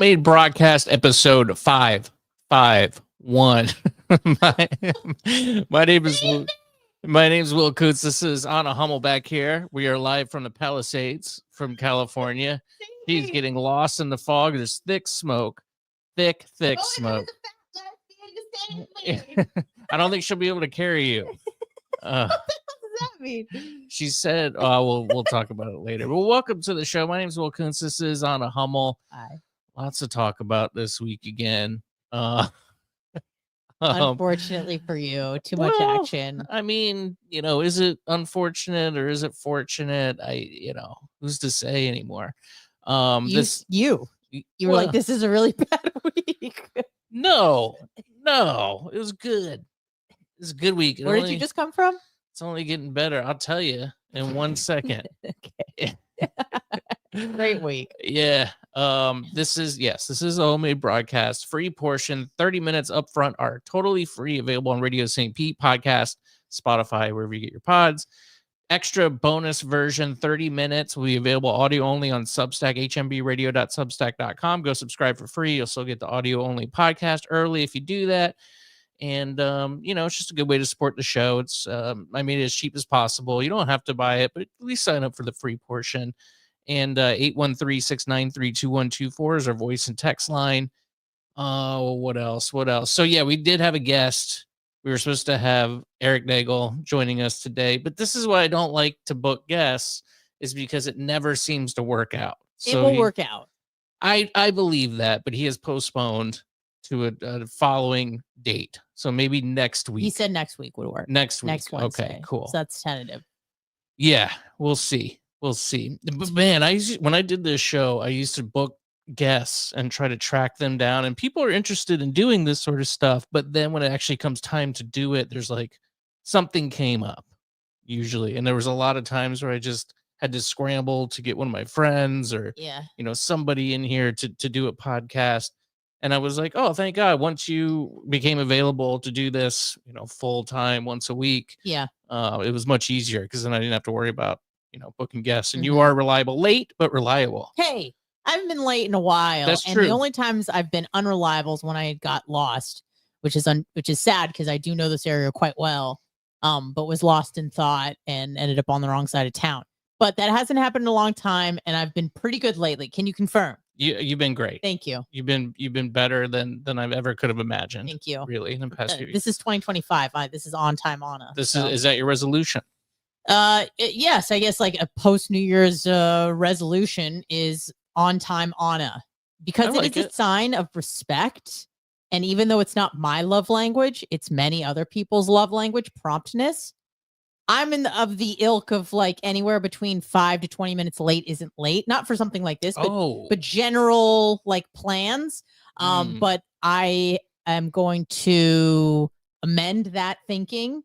Made broadcast episode 551. my, my name is Will Kuncz. This is Anna Hummel back here. We are live from the Palisades from California. He's getting lost in the fog. There's thick smoke. Thick smoke. I don't think she'll be able to carry you. What the hell does that mean? She said, we'll talk about it later. Well, welcome to the show. My name is Will Kuncz. This is Anna Hummel. Hi. Lots to talk about this week again. Unfortunately for you, too much action. I mean, is it unfortunate or is it fortunate? Who's to say anymore? You were like, this is a really bad week. No, it was good. It was a good week. Where did you just come from? It's only getting better. I'll tell you in 1 second. Okay. Great week. Yeah. This is a homemade broadcast. Free portion. 30 minutes up front are totally free. Available on Radio St. Pete podcast, Spotify, wherever you get your pods. Extra bonus version, 30 minutes, will be available audio only on Substack, hmbradio.substack.com. Go subscribe for free. You'll still get the audio only podcast early if you do that. And, it's just a good way to support the show. It's, I made it as cheap as possible. You don't have to buy it, but at least sign up for the free portion. And 813-693-2124 is our voice and text line. What else? So, yeah, we did have a guest. We were supposed to have Eric Nagel joining us today, but this is why I don't like to book guests, is because it never seems to work out. It will work out. I believe that, but he has postponed to a following date. So maybe next week. He said next week would work. Next Wednesday. Okay, cool. So that's tentative. Yeah, we'll see. But man, when I did this show, I used to book guests and try to track them down, and people are interested in doing this sort of stuff. But then when it actually comes time to do it, there's like something came up usually. And there was a lot of times where I just had to scramble to get one of my friends or, somebody in here to do a podcast. And I was like, oh, thank God. Once you became available to do this, full time once a week. Yeah. It was much easier because then I didn't have to worry about, booking guests. And you are reliable, late, but reliable. Hey, I haven't been late in a while. That's and true. The only times I've been unreliable is when I got lost, which is sad because I do know this area quite well, but was lost in thought and ended up on the wrong side of town. But that hasn't happened in a long time, and I've been pretty good lately. Can you confirm? You've been great. Thank you. You've been better than I've ever could have imagined. Thank you. Really, in the past few years. This is 2025. This is on time, Anna. Is that your resolution? Yes, I guess like a post New Year's resolution is on time, Anna, because it is a sign of respect. And even though it's not my love language, it's many other people's love language, promptness. I'm of the ilk of like anywhere between 5 to 20 minutes late isn't late. Not for something like this, but general like plans. But I am going to amend that thinking.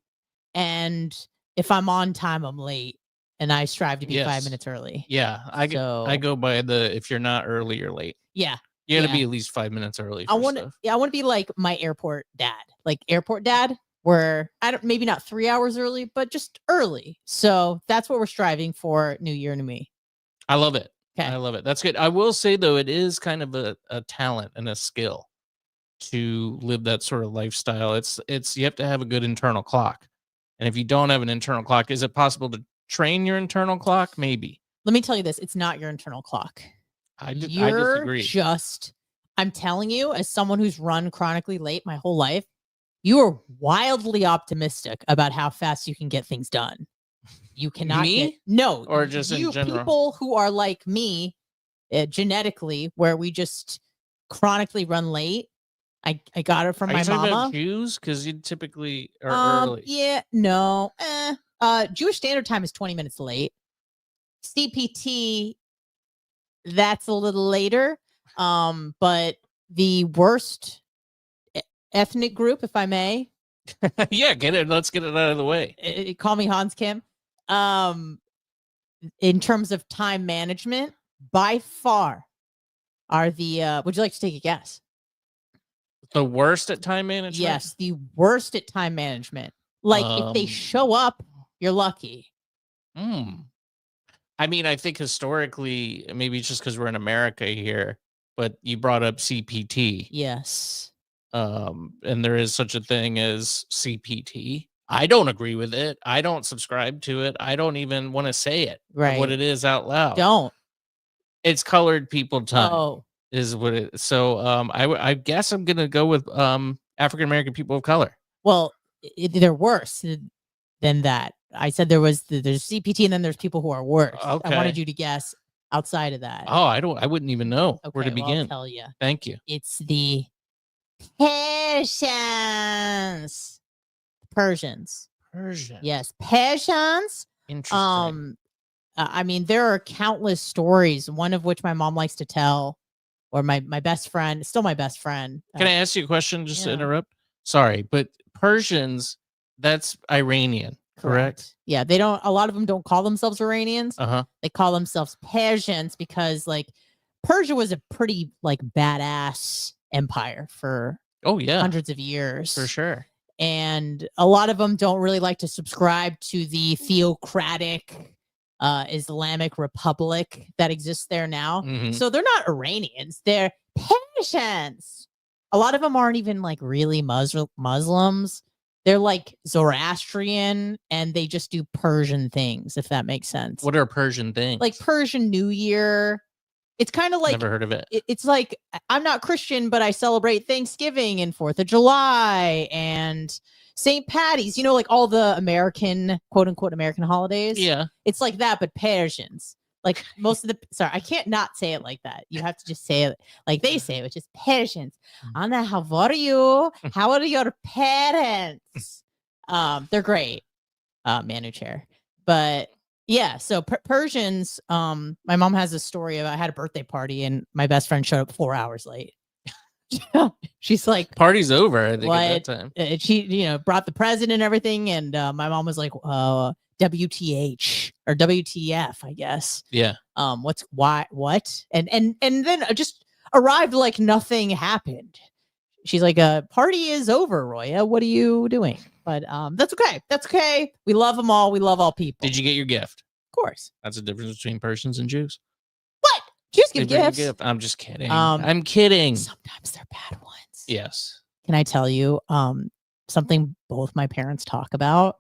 And if I'm on time, I'm late. And I strive to be 5 minutes early. Yeah. I go by if you're not early, you're late. Yeah. You got to be at least 5 minutes early. I want to be like my airport dad, where maybe not 3 hours early, but just early. So that's what we're striving for. New year, new me. I love it. Okay. I love it. That's good. I will say though, it is kind of a talent and a skill to live that sort of lifestyle. It's you have to have a good internal clock. And if you don't have an internal clock, is it possible to train your internal clock? Maybe. Let me tell you this. It's not your internal clock. I disagree. I'm telling you, as someone who's run chronically late my whole life, you are wildly optimistic about how fast you can get things done. You cannot or just in general. People who are like me, genetically, where we just chronically run late. I got it from my mama. About Jews, because you typically are early. Yeah, no. Jewish Standard Time is 20 minutes late. CPT, that's a little later. But the worst ethnic group, if I may. Yeah, let's get it out of the way. Call me Hans Kim. In terms of time management, by far are the would you like to take a guess? The worst at time management? Yes, the worst at time management. Like if they show up, you're lucky. I mean, I think historically, maybe it's just because we're in America here, but you brought up CPT. Yes. And there is such a thing as CPT. I don't agree with it. I don't subscribe to it. I don't even want to say it. Right. What it is out loud. Don't. It's colored people time. Oh. Is what it. So I guess I'm gonna go with African American people of color. Well, they're worse than that. I said there's CPT and then there's people who are worse. Okay. I wanted you to guess outside of that. Oh, I wouldn't even know where to begin. I'll tell you. Thank you. It's the Persians. Persians. Yes, Persians. Interesting. I mean, there are countless stories, one of which my mom likes to tell, or my best friend, still my best friend. Can I ask you a question just to interrupt? Sorry, but Persians, that's Iranian, correct? Yeah, they don't, a lot of them don't call themselves Iranians. They call themselves Persians because like Persia was a pretty like badass empire for hundreds of years. For sure. And a lot of them don't really like to subscribe to the theocratic Islamic Republic that exists there now. So they're not Iranians, they're Persians. A lot of them aren't even like really Muslims. They're like Zoroastrian and they just do Persian things, if that makes sense. What are Persian things? Like Persian New Year. It's kind of like, never heard of it. It's like, I'm not Christian, but I celebrate Thanksgiving and 4th of July and St. Patty's, you know, like all the American, quote unquote, American holidays. Yeah. It's like that, but Persians. Like most of the, sorry, I can't not say it like that. You have to just say it like they say it, which is Persians. Anna, how are you? How are your parents? They're great, Manu Chair. But yeah, so Persians, my mom has a story of I had a birthday party and my best friend showed up 4 hours late. She's like, party's over, I think, at that time. She, you know, brought the present and everything, and my mom was like, WTH or WTF, I guess. Yeah. What? And then just arrived like nothing happened. She's like, party is over, Roya. What are you doing? But that's okay. That's okay. We love them all. We love all people. Did you get your gift? Of course. That's the difference between Persians and Jews. What? Jews give gifts. I'm just kidding. I'm kidding. Sometimes they're bad ones. Yes. Can I tell you something both my parents talk about?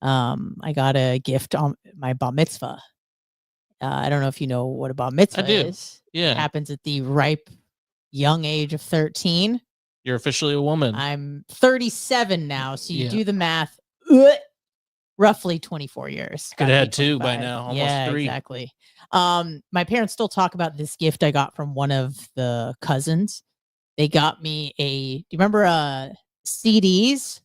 I got a gift on my bar mitzvah. I don't know if you know what a bar mitzvah is. Yeah. It happens at the ripe young age of 13. You're officially a woman. I'm 37 now, so you do the math. Roughly 24 years. Could have had 2 by now, almost 3. Exactly. My parents still talk about this gift I got from one of the cousins. They got me do you remember CDs?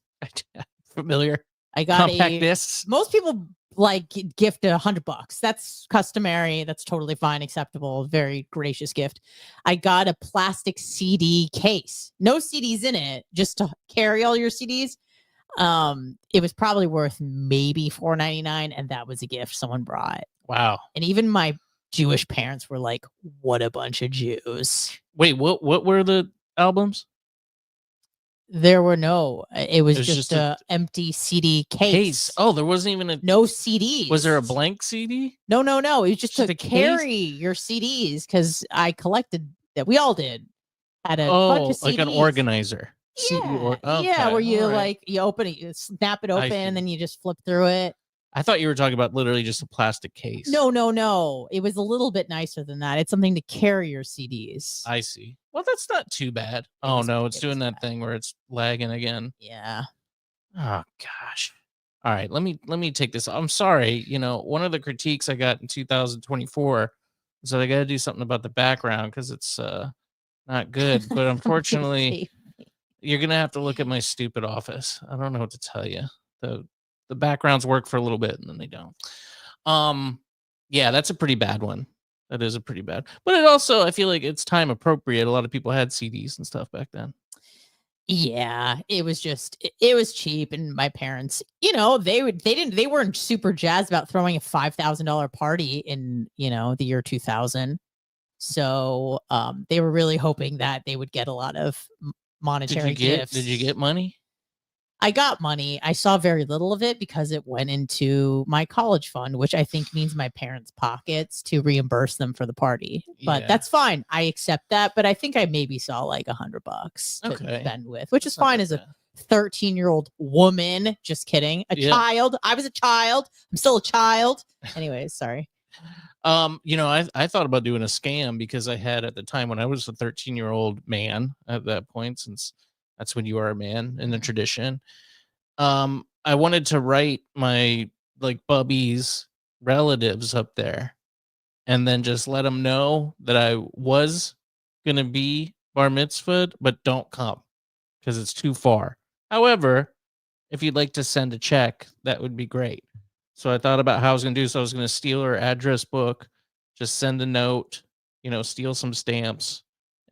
Familiar. I got compact discs. Most people like gift $100. That's customary. That's totally fine, acceptable, very gracious gift. I got a plastic CD case. No CDs in it, just to carry all your CDs. It was probably worth maybe $4.99, and that was a gift someone brought. Wow. And even my Jewish parents were like, what a bunch of Jews. Wait, what were the albums? There were no. It was just a empty CD case. Oh, there wasn't even no CDs. Was there a blank CD? No. It was just to carry your CDs because I collected that. We all did. Had a bunch of CDs. Like an organizer. Yeah, where you like you open it, you snap it open, and then you just flip through it. I thought you were talking about literally just a plastic case. No. It was a little bit nicer than that. It's something to carry your CDs. I see. Well, that's not too bad. Oh no, it's doing that thing where it's lagging again. Yeah. Oh gosh. All right, let me take this. I'm sorry. You know, one of the critiques I got in 2024 is that I got to do something about the background because it's not good. But unfortunately, you're gonna have to look at my stupid office. I don't know what to tell you. The backgrounds work for a little bit and then they don't. Yeah, that's a pretty bad one. That is a pretty bad. But it also, I feel like it's time appropriate. A lot of people had CDs and stuff back then. Yeah, it was just it was cheap, and my parents, you know, they weren't super jazzed about throwing a $5,000 party in, you know, the year 2000. So they were really hoping that they would get a lot of monetary gifts. Did you get money? I got money. I saw very little of it because it went into my college fund, which I think means my parents' pockets to reimburse them for the party. But that's fine. I accept that. But I think I maybe saw like $100 to spend with, which is fine as a 13-year-old woman. Just kidding. Child. I was a child. I'm still a child. Anyways, sorry. I thought about doing a scam because I had at the time when I was a 13-year-old man at that point, since that's when you are a man in the tradition. I wanted to write my like bubby's relatives up there and then just let them know that I was going to be bar mitzvahed, but don't come because it's too far. However, if you'd like to send a check, that would be great. So I thought about how I was going to do. So I was going to steal her address book, just send a note, steal some stamps,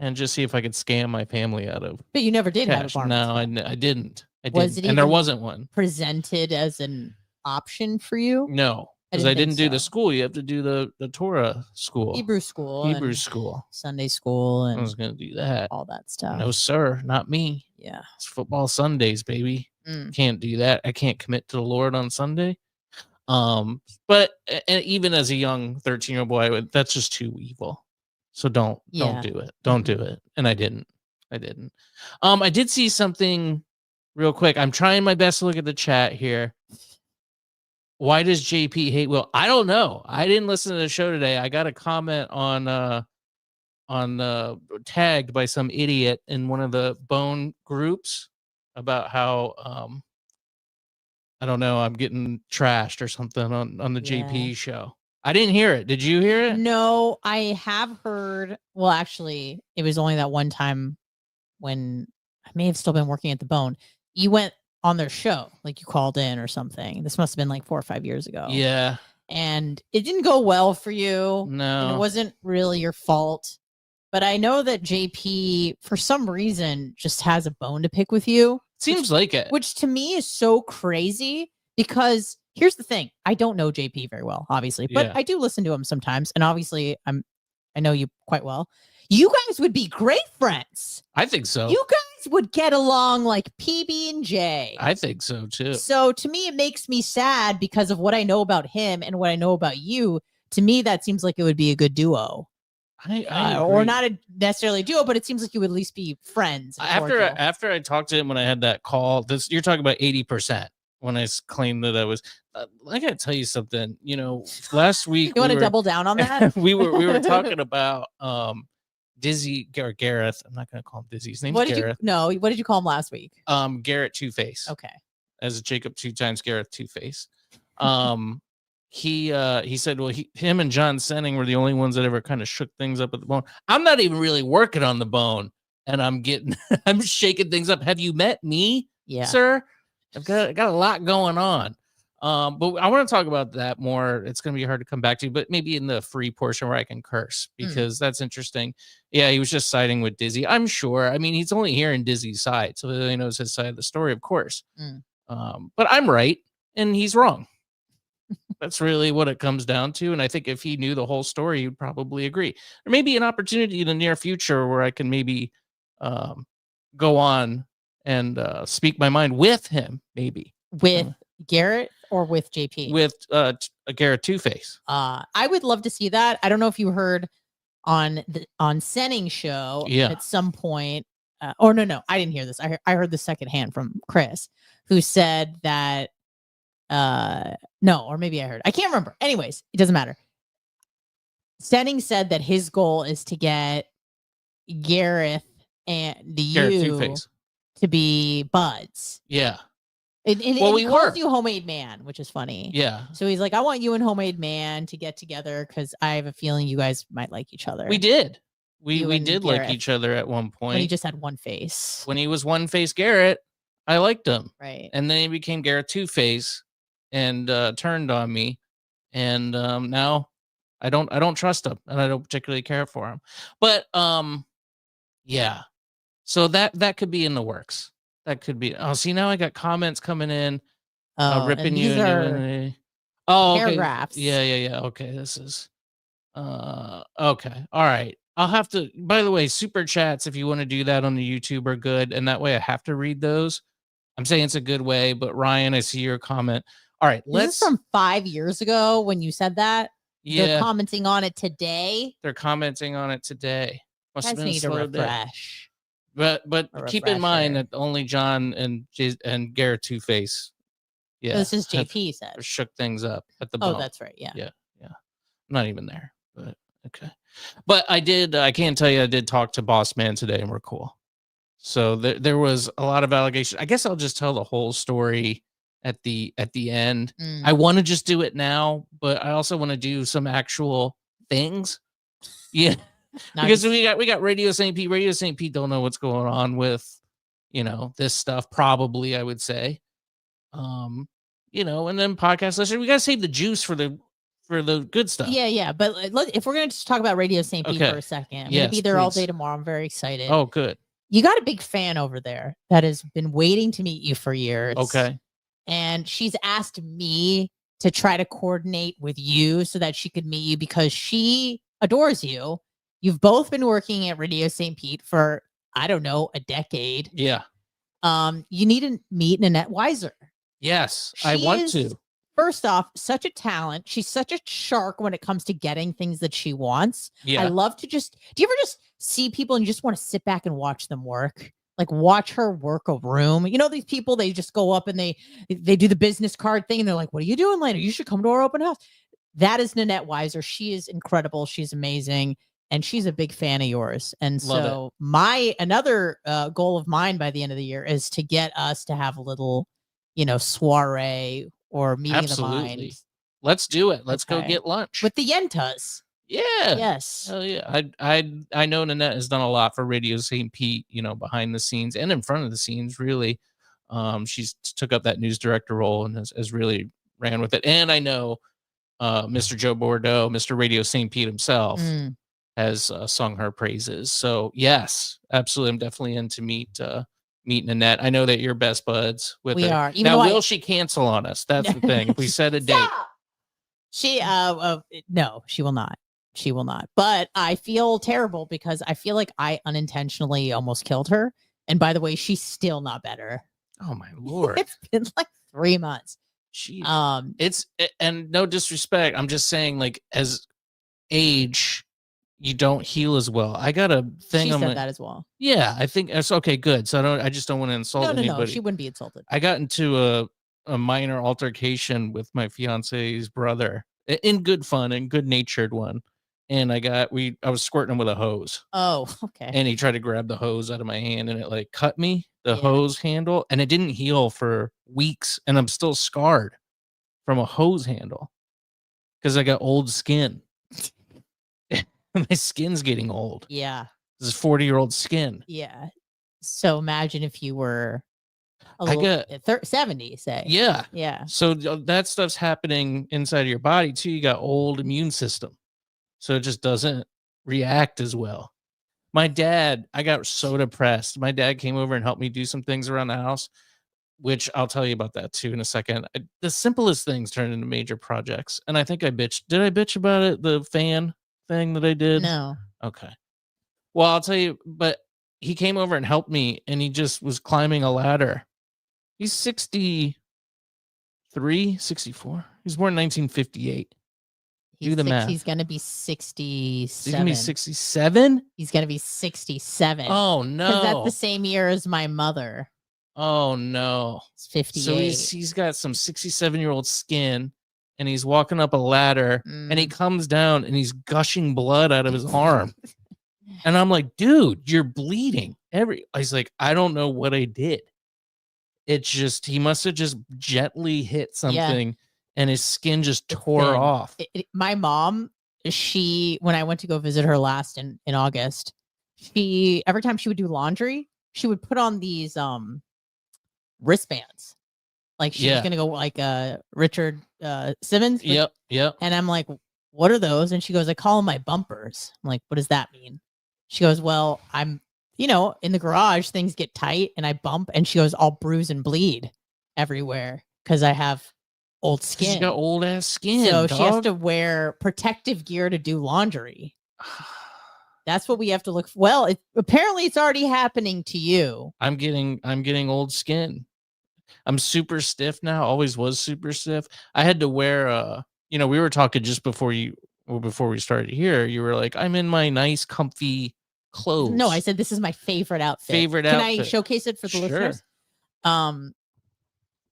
and just see if I could scam my family out of. But you never did cash. have a bar mitzvah. No, I didn't. And there wasn't one presented as an option for you. No, because I didn't do the school. You have to do the Torah school, Hebrew school, Sunday school, and I was going to do that. All that stuff. No, sir, not me. Yeah, it's football Sundays, baby. Can't do that. I can't commit to the Lord on Sunday. But even as a young 13-year-old boy, that's just too evil. So don't do it. Don't do it. And I didn't. I did see something real quick. I'm trying my best to look at the chat here. Why does JP hate Will? I don't know. I didn't listen to the show today. I got a comment on tagged by some idiot in one of the Bone groups about how I don't know, I'm getting trashed or something on the JP show. I didn't hear it. Did you hear it? No, I have heard. Well, actually, it was only that one time when I may have still been working at the Bone. You went on their show, like you called in or something. This must have been like 4 or 5 years ago. Yeah. And it didn't go well for you. No. And it wasn't really your fault. But I know that JP, for some reason, just has a bone to pick with you. Seems like it. Which to me is so crazy because here's the thing. I don't know JP very well, obviously, but I do listen to him sometimes. And obviously, I know you quite well. You guys would be great friends. I think so. You guys would get along like PB and J. I think so too. So to me, it makes me sad because of what I know about him and what I know about you. To me, that seems like it would be a good duo. Or not necessarily a duo, but it seems like you would at least be friends. After I talked to him when I had that call, you're talking about 80%. When I claimed that I was, I gotta tell you something. Last week you want to double down on that? we were talking about Dizzy or Gareth. I'm not gonna call him Dizzy. His name's Gareth. What did you call him last week? Garrett Two Face. Okay. As Jacob 2 times Gareth Two Face. He said, well, him and John Senning were the only ones that ever kind of shook things up at the Bone. I'm not even really working on the Bone, and I'm shaking things up. Have you met me, sir? I've got a lot going on. But I want to talk about that more. It's going to be hard to come back to, but maybe in the free portion where I can curse because that's interesting. Yeah, he was just siding with Dizzy. I'm sure. I mean, he's only hearing Dizzy's side, so he knows his side of the story, of course. But I'm right and he's wrong. That's really what it comes down to. And I think if he knew the whole story, he'd probably agree. There may be an opportunity in the near future where I can maybe go on and speak my mind with him, maybe. With Garrett or with JP? With Garrett Two Face. I would love to see that. I don't know if you heard on Senning's show at some point. No, I didn't hear this. I heard the secondhand from Chris, who said that no, or maybe I heard. I can't remember. Anyways, it doesn't matter. Senning said that his goal is to get Gareth and you to be buds. Yeah. And he calls you Homemade Man, which is funny. Yeah. So he's like, I want you and Homemade Man to get together because I have a feeling you guys might like each other. We did. We did like each other at one point. When he just had one face. When he was One Face Garrett, I liked him. Right. And then he became Garrett Two Face and turned on me. And now I don't trust him and I don't particularly care for him. But yeah. So that could be in the works. That could be. Oh, see, now I got comments coming in, ripping you. Paragraphs. Okay. Yeah. Okay, this is. Okay. All right. I'll have to. By the way, super chats, if you want to do that on the YouTube, are good, and that way I have to read those. I'm saying it's a good way, but Ryan, I see your comment. All right, This is from 5 years ago when you said that. Yeah. They're commenting on it today. Must have been need a refresh. Day. But keep in mind that only John and Garrett Two-Face. Yeah. This is JP said. Shook things up at the bump. Oh, that's right. Yeah. Yeah. I'm not even there, but okay. But I can't tell you, I did talk to Boss Man today and we're cool. So there was a lot of allegations. I guess I'll just tell the whole story at the end. I want to just do it now, but I also want to do some actual things. Yeah. Because we got Radio St. Pete. Radio St. Pete don't know what's going on with, this stuff, probably, I would say. And then podcast listeners, we got to save the juice for the good stuff. Yeah. But if we're going to just talk about Radio St. Pete for a second, I'm going to be there all day tomorrow. I'm very excited. Oh, good. You got a big fan over there that has been waiting to meet you for years. Okay. And she's asked me to try to coordinate with you so that she could meet you because she adores you. You've both been working at Radio St. Pete for, I don't know, a decade. Yeah. You need to meet Nanette Weiser. Yes, I want to. First off, such a talent. She's such a shark when it comes to getting things that she wants. Yeah. I love to do you ever just see people and you just want to sit back and watch them work? Like watch her work a room. These people, they just go up and they do the business card thing and they're like, what are you doing later? You should come to our open house. That is Nanette Weiser. She is incredible. She's amazing. And she's a big fan of yours. And so another goal of mine by the end of the year is to get us to have a little, soiree or meeting of the minds. Let's do it. Let's go get lunch. With the Yentas. Yeah. Yes. Oh yeah. I know Nanette has done a lot for Radio St. Pete, behind the scenes and in front of the scenes, really. She's took up that news director role and has really ran with it. And I know Mr. Joe Bordeaux, Mr. Radio St. Pete himself, has sung her praises. So yes, absolutely. I'm definitely in to meet Nanette. I know that you're best buds with her. We are. Now, will she cancel on us? That's the thing. If we set a date. She no, she will not. She will not. But I feel terrible because I feel like I unintentionally almost killed her. And by the way, she's still not better. Oh my Lord. It's been like 3 months. And no disrespect. I'm just saying, like, as age, you don't heal as well. I got a thing. She said that as well. Yeah, I think it's okay. Good. So I just don't want to insult anybody. No, she wouldn't be insulted. I got into a minor altercation with my fiance's brother in good fun and good natured one. And I was squirting him with a hose. Oh, okay. And he tried to grab the hose out of my hand and it like cut me, the hose handle, and it didn't heal for weeks. And I'm still scarred from a hose handle because I got old skin. My skin's getting old. Yeah. This is 40-year-old skin. Yeah. So imagine if you were 70, say. Yeah. Yeah. So that stuff's happening inside of your body too. You got old immune system. So it just doesn't react as well. My dad, I got so depressed. My dad came over and helped me do some things around the house, which I'll tell you about that too in a second. The simplest things turned into major projects. And I think I bitched. Did I bitch about it? The fan thing that I did? No. Okay. Well, I'll tell you, but he came over and helped me and he just was climbing a ladder. He's 63, 64. He was born in 1958. Do the math. He's going to be 67. He's going to be 67? He's going to be 67. Oh, no. Because that's the same year as my mother. Oh, no. It's 58. So he's got some 67-year-old skin, and he's walking up a ladder, and he comes down, and he's gushing blood out of his arm. And I'm like, dude, you're bleeding. He's like, I don't know what I did. It's just, he must have just gently hit something. Yeah. And his skin just tore off. My mom, when I went to go visit her last in August, every time she would do laundry, she would put on these wristbands. Like she's going to go like Richard Simmons. Yep. And I'm like, what are those? And she goes, I call them my bumpers. I'm like, what does that mean? She goes, well, I'm, in the garage, things get tight and I bump. And she goes, I'll bruise and bleed everywhere because I have old skin. She's got old ass skin. So she has to wear protective gear to do laundry. That's what we have to look for. Well, apparently it's already happening to you. I'm getting old skin. I'm super stiff now. Always was super stiff. I had to wear we were talking just before we started here. You were like, I'm in my nice, comfy clothes. No, I said this is my favorite outfit. Can I showcase it for the listeners?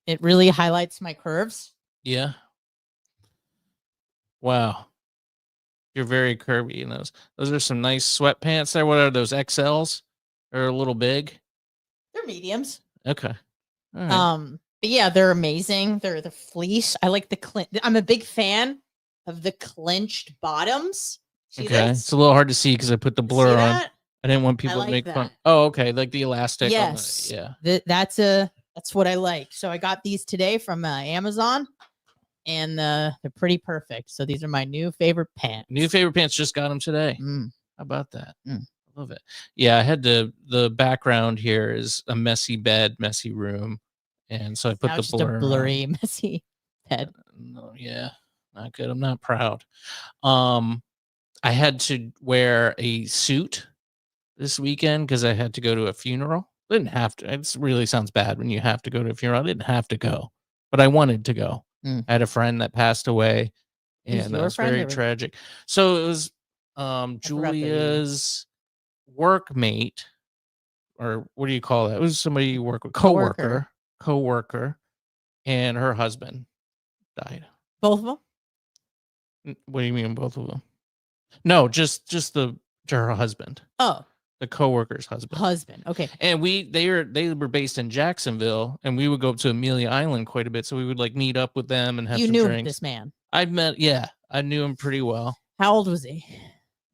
It really highlights my curves. Yeah. Wow. You're very curvy in those. Those are some nice sweatpants there. What are those, XLs? They're a little big. They're mediums. Okay. All right. But yeah, they're amazing. They're the fleece. I like the I'm a big fan of the clinched bottoms. See okay. This? It's a little hard to see because I put the blur on. I didn't want people to make fun. Oh, okay. Like the elastic. Yes. That's what I like. So I got these today from Amazon. And they're pretty perfect. So these are my new favorite pants. Just got them today. How about that? I love it. Yeah, I had the background here is a messy bed, messy room. And so I put the blur a blurry, on. Messy bed. No, yeah, not good. I'm not proud. I had to wear a suit this weekend because I had to go to a funeral. I didn't have to. It really sounds bad when you have to go to a funeral. I didn't have to go, but I wanted to go. I had a friend that passed away, and that was very tragic. So it was Julia's workmate, or what do you call that? It was somebody you work with, coworker, and her husband died. Both of them? What do you mean, both of them? No, just her husband. Oh. The coworker's husband. Okay. And they were based in Jacksonville, and we would go up to Amelia Island quite a bit. So we would like meet up with them and have some drinks. You knew this man? I knew him pretty well. How old was he?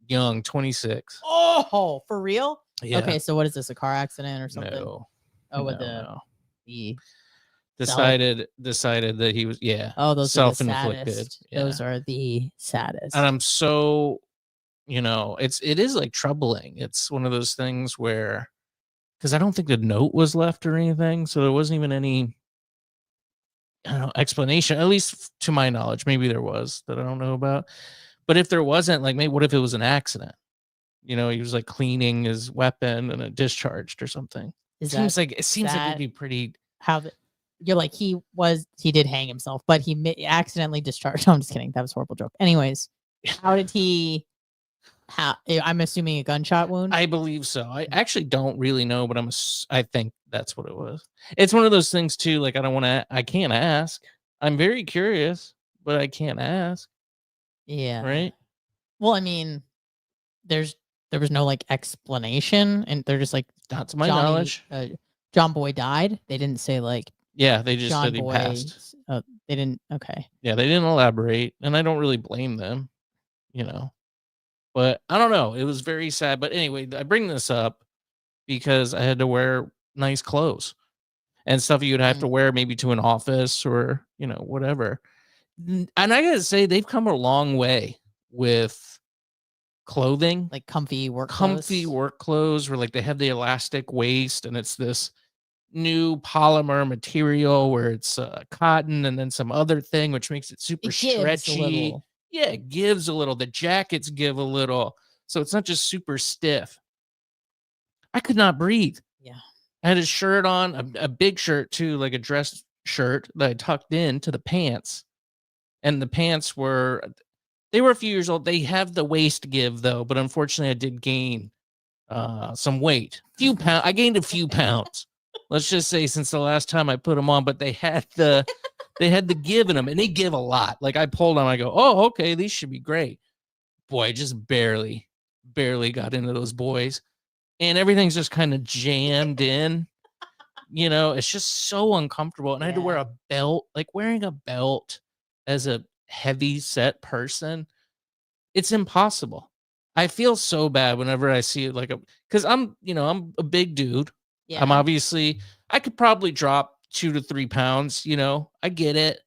Young, 26. Oh, for real? Yeah. Okay, so what is this? A car accident or something? No. With no. the decided that he was those self-inflicted. Are the saddest. Yeah. Those are the saddest. And I'm so it is like troubling. It's one of those things where, because I don't think the note was left or anything, so there wasn't even any explanation, at least to my knowledge. Maybe there was that I don't know about, but if there wasn't, like, maybe what if it was an accident? He was like cleaning his weapon and it discharged or something. It seems like it'd be pretty. You're like, he did hang himself, but he accidentally discharged. No, I'm just kidding. That was a horrible joke. Anyways, how did he? I'm assuming a gunshot wound. I believe so. I actually don't really know, but I think that's what it was. It's one of those things too. Like, I can't ask. I'm very curious, but I can't ask. Yeah. Right. Well, I mean, there was no like explanation, and they're just like, not to my knowledge. John Boy died. They didn't say like. Yeah, they just said he passed. They didn't. Okay. Yeah, they didn't elaborate, and I don't really blame them. But I don't know. It was very sad. But anyway, I bring this up because I had to wear nice clothes and stuff you'd have to wear maybe to an office or, whatever. And I got to say, they've come a long way with clothing. Like comfy work clothes where like they have the elastic waist and it's this new polymer material where it's cotton and then some other thing, which makes it super stretchy. Yeah, it gives a little. The jackets give a little. So it's not just super stiff. I could not breathe. Yeah. I had a shirt on, a big shirt too, like a dress shirt that I tucked into the pants. And the pants they were a few years old. They have the waist give though, but unfortunately I did gain some weight. I gained a few pounds. Let's just say since the last time I put them on, but they had the give in them, and they give a lot. Like I pulled them, I go, oh, okay, these should be great. Boy, I just barely got into those boys, and everything's just kind of jammed in. It's just so uncomfortable, and I had to wear a belt. Like wearing a belt as a heavy set person, it's impossible. I feel so bad whenever I see it, because I'm a big dude. Yeah. I could probably drop 2 to 3 pounds, I get it.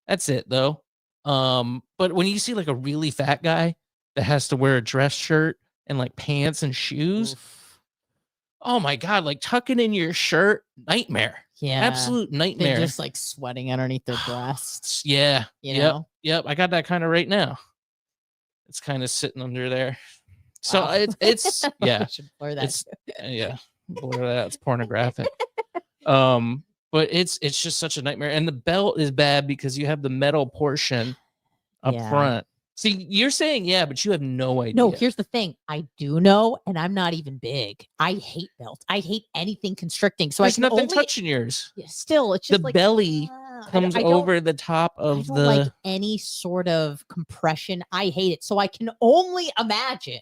That's it though. But when you see like a really fat guy that has to wear a dress shirt and like pants and shoes, oh my God, like tucking in your shirt, nightmare. Yeah. Absolute nightmare. They're just like sweating underneath their breasts. Yeah. Yep. I got that kind of right now. It's kind of sitting under there. So wow. it's yeah. Should blur that. Blur that. It's pornographic. But it's just such a nightmare. And the belt is bad because you have the metal portion up front. See, you're saying, yeah, but you have no idea. No, here's the thing. I do know, and I'm not even big. I hate belts. I hate anything constricting. So there's I can nothing touching yours. Yeah, still, it's just the belly comes over the top of the like any sort of compression. I hate it. So I can only imagine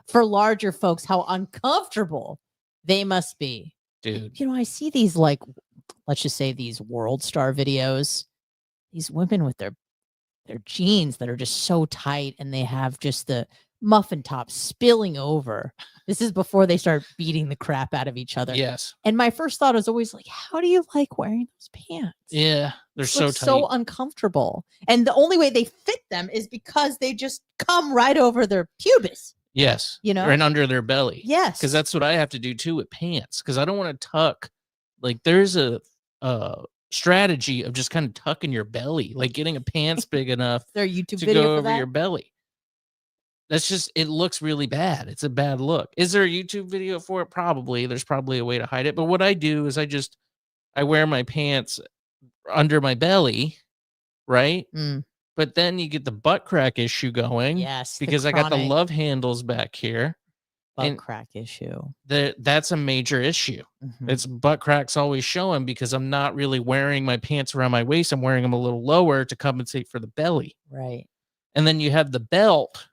for larger folks how uncomfortable they must be. Dude. You know, I see these like, let's just say these world star videos, these women with their jeans that are just so tight and they have just the muffin top spilling over. This is before they start beating the crap out of each other. Yes. And my first thought was always like, how do you like wearing those pants? Yeah, they're so tight. So uncomfortable. And the only way they fit them is because they just come right over their pubis. Yes. You know? And under their belly. Yes. Because that's what I have to do too with pants. Because I don't want to tuck. Like there's a strategy of just kind of tucking your belly, like getting a pants big enough there YouTube to video go for over that? your belly. That's just, it looks really bad. It's a bad look. Is there a YouTube video for it? Probably. There's probably a way to hide it. But what I do is I wear my pants under my belly, right? But then you get the butt crack issue going. Yes. Because I got the love handles back here. Butt crack issue. That's a major issue. It's butt cracks always showing because I'm not really wearing my pants around my waist. I'm wearing them a little lower to compensate for the belly. Right. And then you have the belt,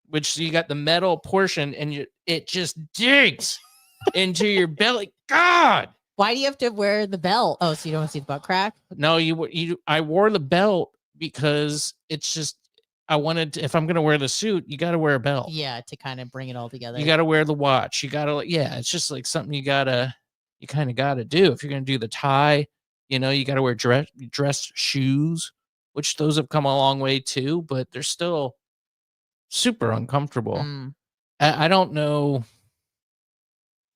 which you got the metal portion, and it just digs into your belly. God. Why do you have to wear the belt? Oh, so you don't see the butt crack? No, I wore the belt because it's just, I wanted to, if I'm going to wear the suit, you got to wear a belt. Yeah, to kind of bring it all together. You got to wear the watch. You got to, it's just like something you kind of got to do. If you're going to do the tie, you got to wear dress shoes, which those have come a long way too, but they're still super uncomfortable. I don't know.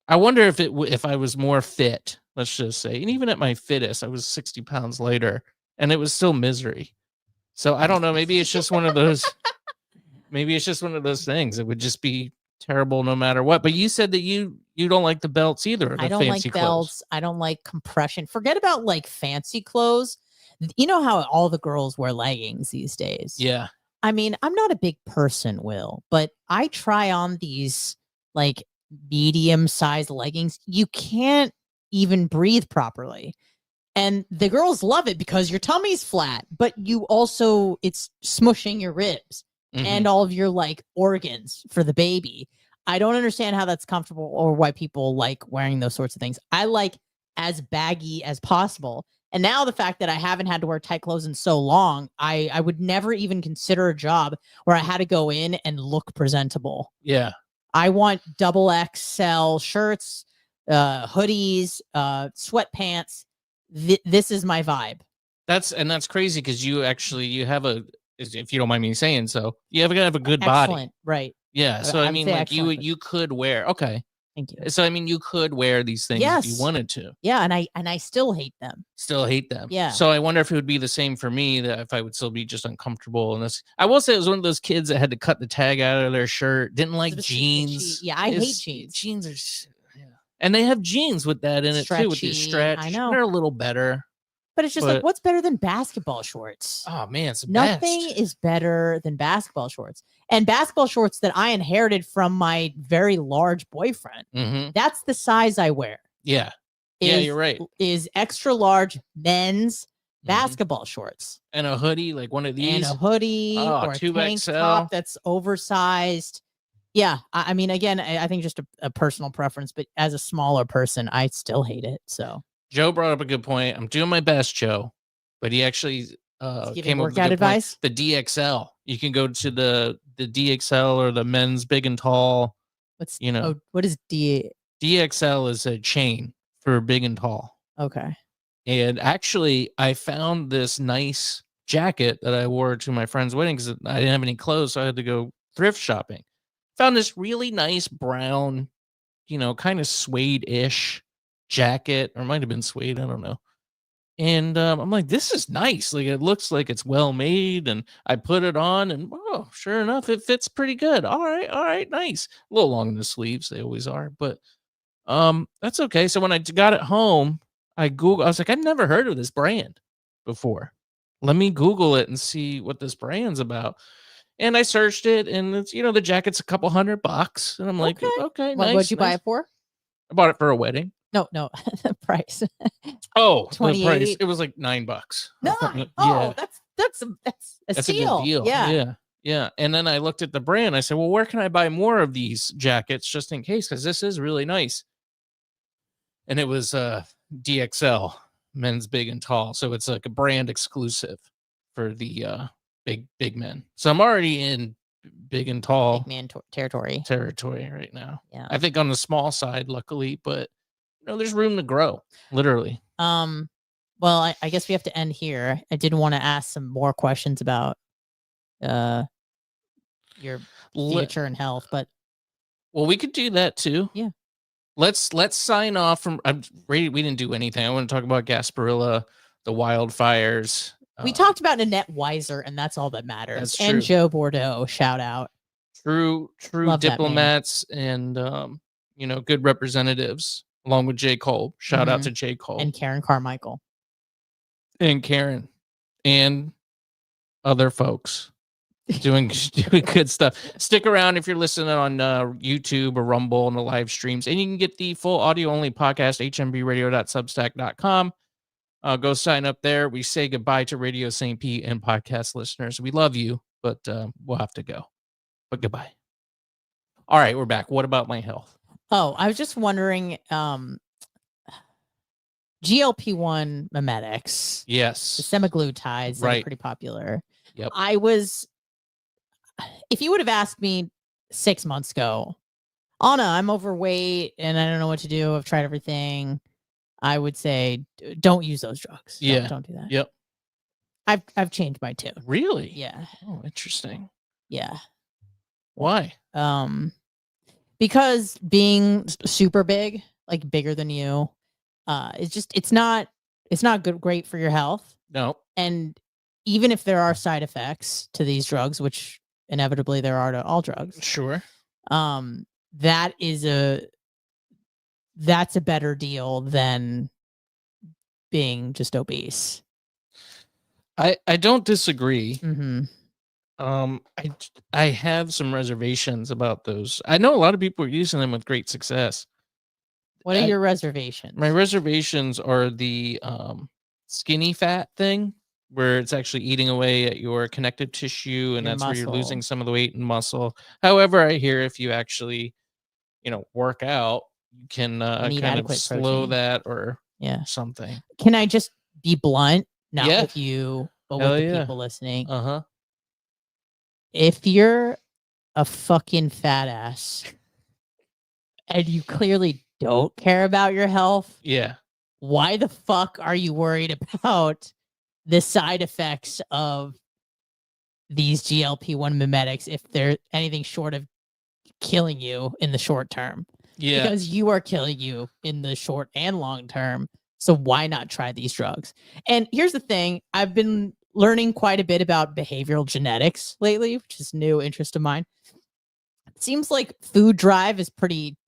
I wonder if I was more fit, let's just say, and even at my fittest, I was 60 pounds lighter and it was still misery. So I don't know. Maybe it's just one of those. Maybe it's just one of those things. It would just be terrible no matter what. But you said that you don't like the belts either. I don't like belts. I don't like compression. Forget about like fancy clothes. You know how all the girls wear leggings these days. Yeah. I mean, I'm not a big person, Will, but I try on these like medium-sized leggings. You can't even breathe properly. And the girls love it because your tummy's flat, but it's smushing your ribs and all of your like organs for the baby. I don't understand how that's comfortable or why people like wearing those sorts of things. I like as baggy as possible. And now the fact that I haven't had to wear tight clothes in so long, I would never even consider a job where I had to go in and look presentable. Yeah. I want double XL shirts, hoodies, sweatpants. This is my vibe. That's crazy because you have if you don't mind me saying so, you have a good body. Right. Yeah. So I mean, like you could wear. Okay. Thank you. So I mean, you could wear these things if you wanted to. Yeah, and I still hate them. Yeah. So I wonder if it would be the same for me, that if I would still be just uncomfortable. And this, I will say, it was one of those kids that had to cut the tag out of their shirt. Didn't like jeans. Yeah, I hate jeans. Jeans are. And they have jeans with that in it too, with the stretch. I know. They're a little better. But it's just like, what's better than basketball shorts? Oh man, it's the Nothing is better than basketball shorts. And basketball shorts that I inherited from my very large boyfriend. That's the size I wear. Yeah. Yeah, you're right. Is extra large men's basketball shorts. And a hoodie, like one of these. And a hoodie or a tank top that's oversized. Yeah, I mean, again, I think just a personal preference, but as a smaller person, I still hate it. So Joe brought up a good point. I'm doing my best, Joe, but he actually came up with workout advice. The DXL. You can go to the DXL or the men's big and tall. What is DXL is a chain for big and tall. Okay. And actually, I found this nice jacket that I wore to my friend's wedding because I didn't have any clothes, so I had to go thrift shopping. Found this really nice brown, kind of suede-ish jacket, or it might have been suede, I don't know. And I'm like, this is nice. Like, it looks like it's well made. And I put it on, and sure enough, it fits pretty good. All right, nice. A little long in the sleeves, they always are, but that's okay. So when I got it home, I was like, I've never heard of this brand before. Let me Google it and see what this brand's about. And I searched it, and it's, the jacket's a couple $100, and I'm like, okay, nice. What'd you buy it for? I bought it for a wedding. No, the price. Oh, the price. It was like $9. No, yeah. That's a steal. A good deal. Yeah. And then I looked at the brand. I said, well, where can I buy more of these jackets just in case? Because this is really nice. And it was DXL, men's big and tall. So it's like a brand exclusive for the big men. So I'm already in big and tall big man territory right now. Yeah, I think on the small side, luckily, but there's room to grow, literally. Well, I guess we have to end here. I did want to ask some more questions about your future and health, but we could do that too. Yeah. Let's sign off from. We didn't do anything. I want to talk about Gasparilla, the wildfires. We talked about Annette Weiser, and that's all that matters. And Joe Bordeaux, shout out. True Love diplomats and good representatives, along with J. Cole. Shout out to J. Cole and Karen Carmichael and Karen and other folks doing good stuff. Stick around if you're listening on YouTube or Rumble and the live streams, and you can get the full audio only podcast, hmbradio.substack.com. Go sign up there. We say goodbye to Radio St. Pete and podcast listeners. We love you, but we'll have to go. But goodbye. All right, we're back. What about my health? Oh, I was just wondering, GLP-1 mimetics. Yes. The semaglutides that are pretty popular. Yep. If you would have asked me 6 months ago, Anna, I'm overweight and I don't know what to do. I've tried everything. I would say, don't use those drugs. Don't do that. Yep. I've changed my tune. Really? Yeah. Oh, interesting. Yeah. Why? Because being super big, like bigger than you, it's not great for your health. No. And even if there are side effects to these drugs, which inevitably there are to all drugs. Sure. That's a better deal than being just obese. I don't disagree. Mm-hmm. I have some reservations about those. I know a lot of people are using them with great success. What are your reservations? My reservations are the skinny fat thing, where it's actually eating away at your connective tissue, and that's where you're losing some of the weight and muscle. However, I hear if you actually, work out, you can kind of slow protein. That or something. Can I just be blunt? Not with you, but with the people listening. Uh-huh. If you're a fucking fat ass and you clearly don't care about your health, why the fuck are you worried about the side effects of these GLP-1 mimetics if they're anything short of killing you in the short term? Yeah. Because you are killing you in the short and long term. So why not try these drugs? And here's the thing. I've been learning quite a bit about behavioral genetics lately, which is a new interest of mine. It seems like food drive is pretty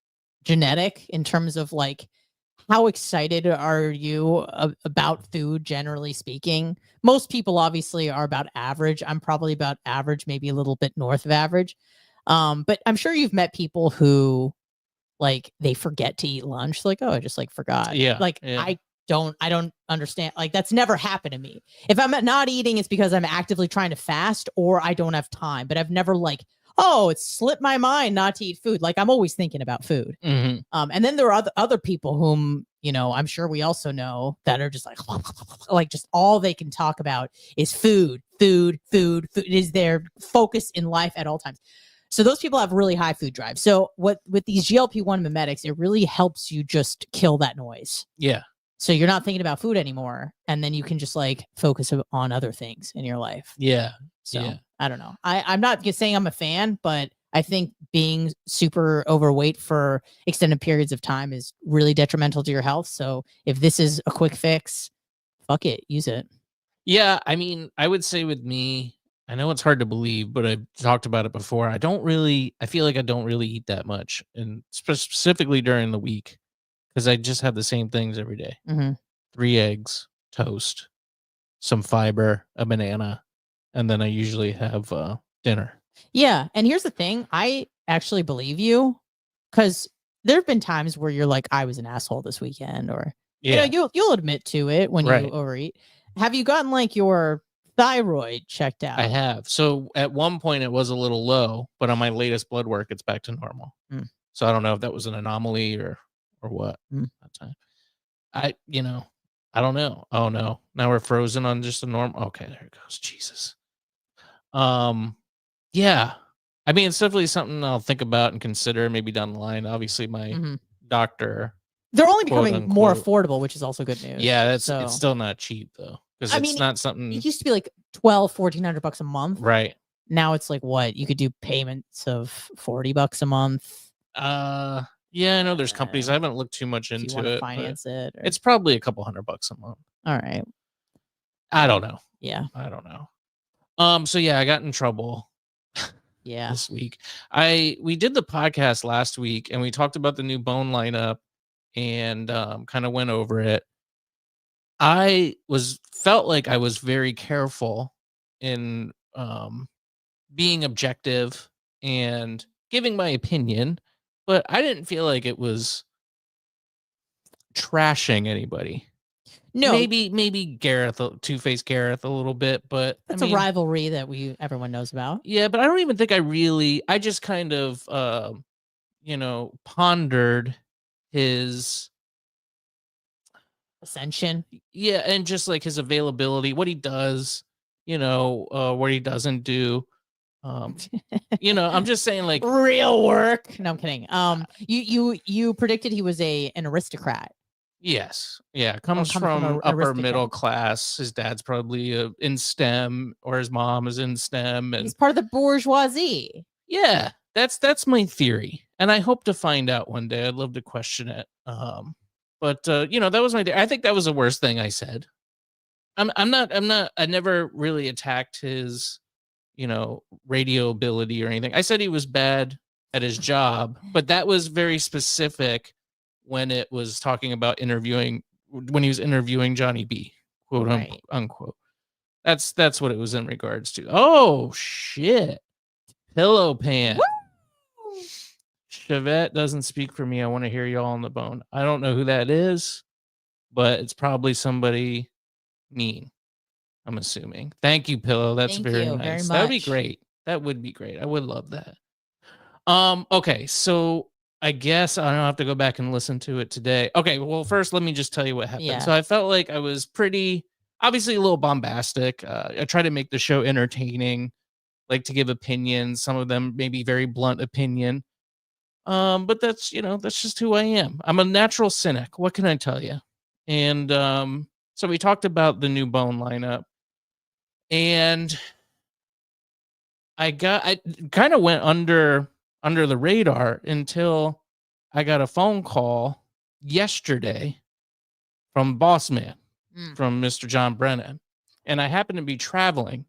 genetic in terms of like, how excited are you about food, generally speaking? Most people obviously are about average. I'm probably about average, maybe a little bit north of average. But I'm sure you've met people who like they forget to eat lunch. Like, oh, I just like forgot. I don't understand. Like that's never happened to me. If I'm not eating, it's because I'm actively trying to fast or I don't have time. But I've never like, oh, it slipped my mind not to eat food. Like I'm always thinking about food. Mm-hmm. And then there are other people whom, I'm sure we also know that are just like just all they can talk about is food. It is their focus in life at all times. So those people have really high food drive. So with these GLP-1 mimetics, it really helps you just kill that noise. Yeah. So you're not thinking about food anymore. And then you can just like focus on other things in your life. Yeah. So I don't know. I'm not just saying I'm a fan, but I think being super overweight for extended periods of time is really detrimental to your health. So if this is a quick fix, fuck it, use it. Yeah. I mean, I would say with me, I know it's hard to believe, but I've talked about it before. I feel like I don't really eat that much, and specifically during the week, because I just have the same things every day. Mm-hmm. 3 eggs, toast, some fiber, a banana, and then I usually have dinner. Yeah, and here's the thing. I actually believe you because there have been times where you're like, I was an asshole this weekend, or you'll admit to it when you overeat. Have you gotten like your thyroid checked out? I have. So at one point it was a little low, but on my latest blood work, it's back to normal. So I don't know if that was an anomaly or what. That time. I don't know. Oh no. Now we're frozen on just a normal. Okay, there it goes. Jesus. Yeah. I mean, it's definitely something I'll think about and consider maybe down the line. Obviously, my doctor. They're only becoming more affordable, which is also good news. Yeah, it's still not cheap though. Because it's not something. It used to be like $1,400 a month. Right. Now it's like what? You could do payments of $40 a month. Yeah, I know there's companies. I haven't looked too much into it. Finance it. It's probably a couple $100 a month. All right. I don't know. Yeah. I don't know. So yeah, I got in trouble. Yeah. This week. We did the podcast last week and we talked about the new bone lineup and kind of went over it. I felt like I was very careful in being objective and giving my opinion, but I didn't feel like it was trashing anybody. No, maybe Gareth, Two-Face Gareth, a little bit, but that's a rivalry that everyone knows about. Yeah, but I don't even think I just kind of pondered his ascension. Yeah, and just like his availability, what he does, what he doesn't do. I'm just saying, like, real work. No, I'm kidding. You predicted he was an aristocrat. Yes. Yeah. Comes from upper middle class. His dad's probably in STEM, or his mom is in STEM, and he's part of the bourgeoisie. Yeah, that's my theory, and I hope to find out one day. I'd love to question it. But that was my theory. I think that was the worst thing I said. I never really attacked his, radio ability or anything. I said he was bad at his job, but that was very specific when it was talking about when he was interviewing Johnny B, quote unquote. That's what it was in regards to. Oh shit. Pillow Pant. Woo! Chevette doesn't speak for me. I want to hear y'all on the bone. I don't know who that is, but it's probably somebody mean, I'm assuming. Thank you, Pillow. That's very nice. Very much. That would be great. That would be great. I would love that. Okay, so I guess I don't have to go back and listen to it today. Okay, well, first let me just tell you what happened. Yeah. So I felt like I was obviously a little bombastic. I try to make the show entertaining, like to give opinions, some of them maybe very blunt opinion. But that's just who I am. I'm a natural cynic. What can I tell you? And so we talked about the new bone lineup, and I kind of went under the radar until I got a phone call yesterday from Boss Man, from Mr. John Brennan, and I happened to be traveling.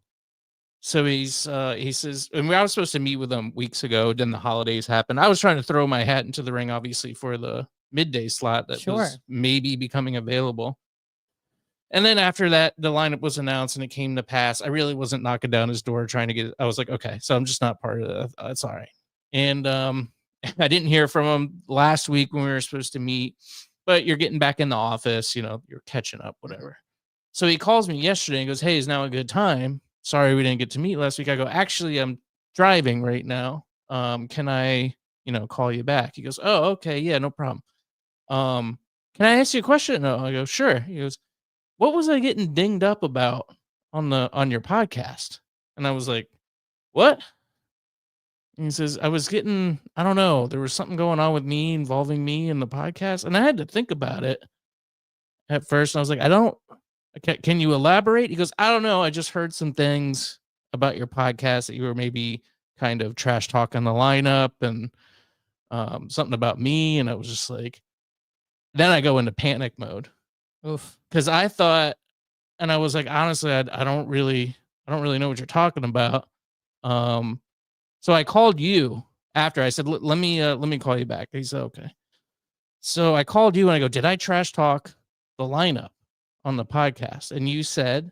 So he says, and I was supposed to meet with him weeks ago. Then the holidays happened. I was trying to throw my hat into the ring, obviously, for the midday slot that was maybe becoming available. And then after that, the lineup was announced and it came to pass. I really wasn't knocking down his door trying to get it. I was like, okay, so I'm just not part of that. That's all right. And I didn't hear from him last week when we were supposed to meet, but you're getting back in the office, you're catching up, whatever. So he calls me yesterday and goes, hey, is now a good time? Sorry, we didn't get to meet last week. I go, actually, I'm driving right now. Can I, call you back? He goes, oh, okay. Yeah, no problem. Can I ask you a question? No, I go, sure. He goes, what was I getting dinged up about on your podcast? And I was like, what? And he says, I don't know. There was something going on with me involving me in the podcast. And I had to think about it at first. And I was like, can you elaborate? He goes, I don't know. I just heard some things about your podcast that you were maybe kind of trash talking the lineup and something about me. And I was just like, then I go into panic mode. Oof. Because I thought, and I was like, honestly, I don't really know what you're talking about. So I called you after. I said, let me call you back. He said, okay. So I called you and I go, did I trash talk the lineup? on the podcast, and you said,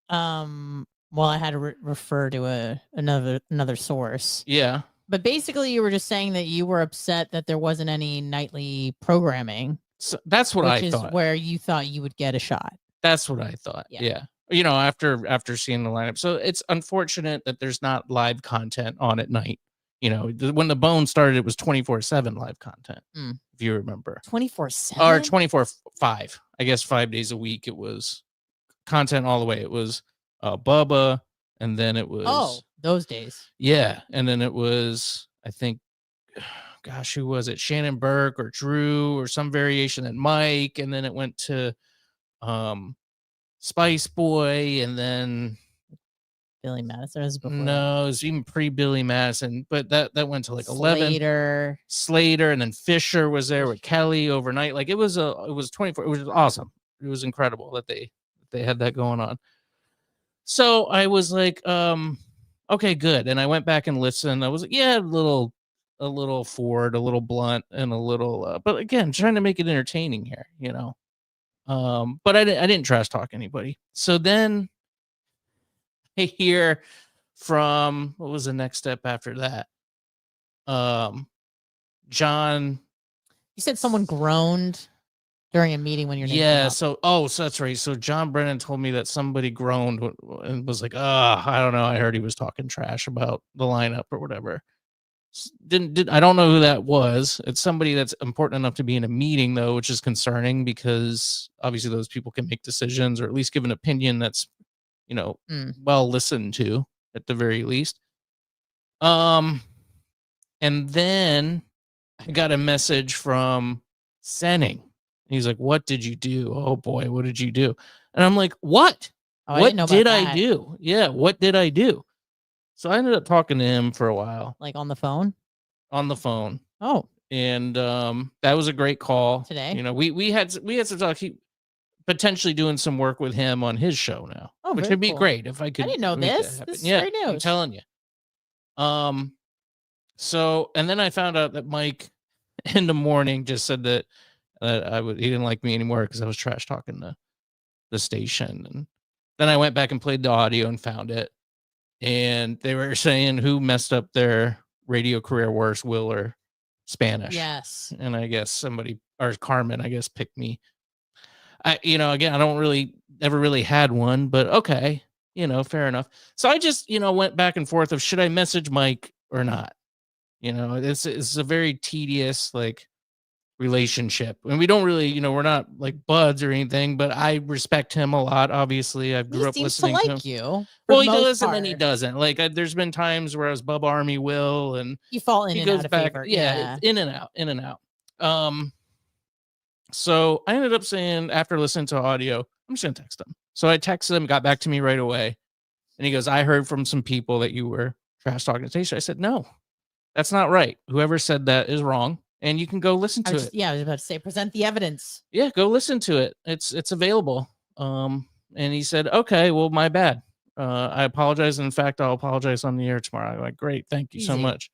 well, I had to refer to another source. Yeah. But basically, you were just saying that you were upset that there wasn't any nightly programming. So that's what I thought. Which is where you thought you would get a shot. That's what I thought. Yeah. You know, after seeing the lineup. So it's unfortunate that there's not live content on at night. You know, when the Bone started, it was 24/7 live content, if you remember. 24/7? Or 24/5. I guess 5 days a week it was content all the way. It was Bubba, and then it was those days. Yeah, and then it was, I think, gosh, who was it? Shannon Burke or Drew or some variation at Mike, and then it went to Spice Boy, and then Billy Madison was before. No, it was even pre-Billy Madison, but that went to like 11. Slater, and then Fisher was there with Kelly overnight. Like it was 24. It was awesome. It was incredible that they had that going on. So I was like, okay, good. And I went back and listened. I was like, yeah, a little Ford, a little Blunt, and a little, but again, trying to make it entertaining here, you know. But I didn't trash talk anybody. So then I hear from, what was the next step after that? John. You said someone groaned during a meeting when your name came up. So that's right. So John Brennan told me that somebody groaned and was like, I don't know. I heard he was talking trash about the lineup or whatever. I don't know who that was. It's somebody that's important enough to be in a meeting, though, which is concerning because obviously those people can make decisions or at least give an opinion that's, you know, well listened to at the very least. And then I got a message from Senning. He's like, "What did you do? Oh boy, what did you do?" And I'm like, "What? What did I do? Yeah, what did I do?" So I ended up talking to him for a while. Like on the phone? On the phone. Oh. And that was a great call. Today? You know, we had some talk. He potentially doing some work with him on his show now. Oh, which would be great if I could. I didn't know this. This is great news. I'm telling you. So, and then I found out that Mike in the morning just said that he didn't like me anymore because I was trash talking the station. And then I went back and played the audio and found it. And they were saying who messed up their radio career worse, Will or Spanish. Yes. And I guess somebody, or Carmen, I guess, picked me. Again, I don't ever really had one, but okay, fair enough. So I just, went back and forth of should I message Mike or not? It's a very tedious, like, relationship. And we don't really, we're not like buds or anything, but I respect him a lot. Obviously, I grew up listening to him. You. Well, he does and then he doesn't. Like, there's been times where I was Bub Army Will, and you fall in and out of favor. Yeah, in and out. So I ended up saying after listening to audio, I'm just gonna text him. So I texted him, got back to me right away, and he goes, "I heard from some people that you were trash talking to Tasha." I said, "No, that's not right. Whoever said that is wrong." And you can go listen to it. Yeah, I was about to say, present the evidence. Yeah, go listen to it. It's available. And he said, "Okay, well, my bad. I apologize. In fact, I'll apologize on the air tomorrow." I'm like, "Great, thank you so much."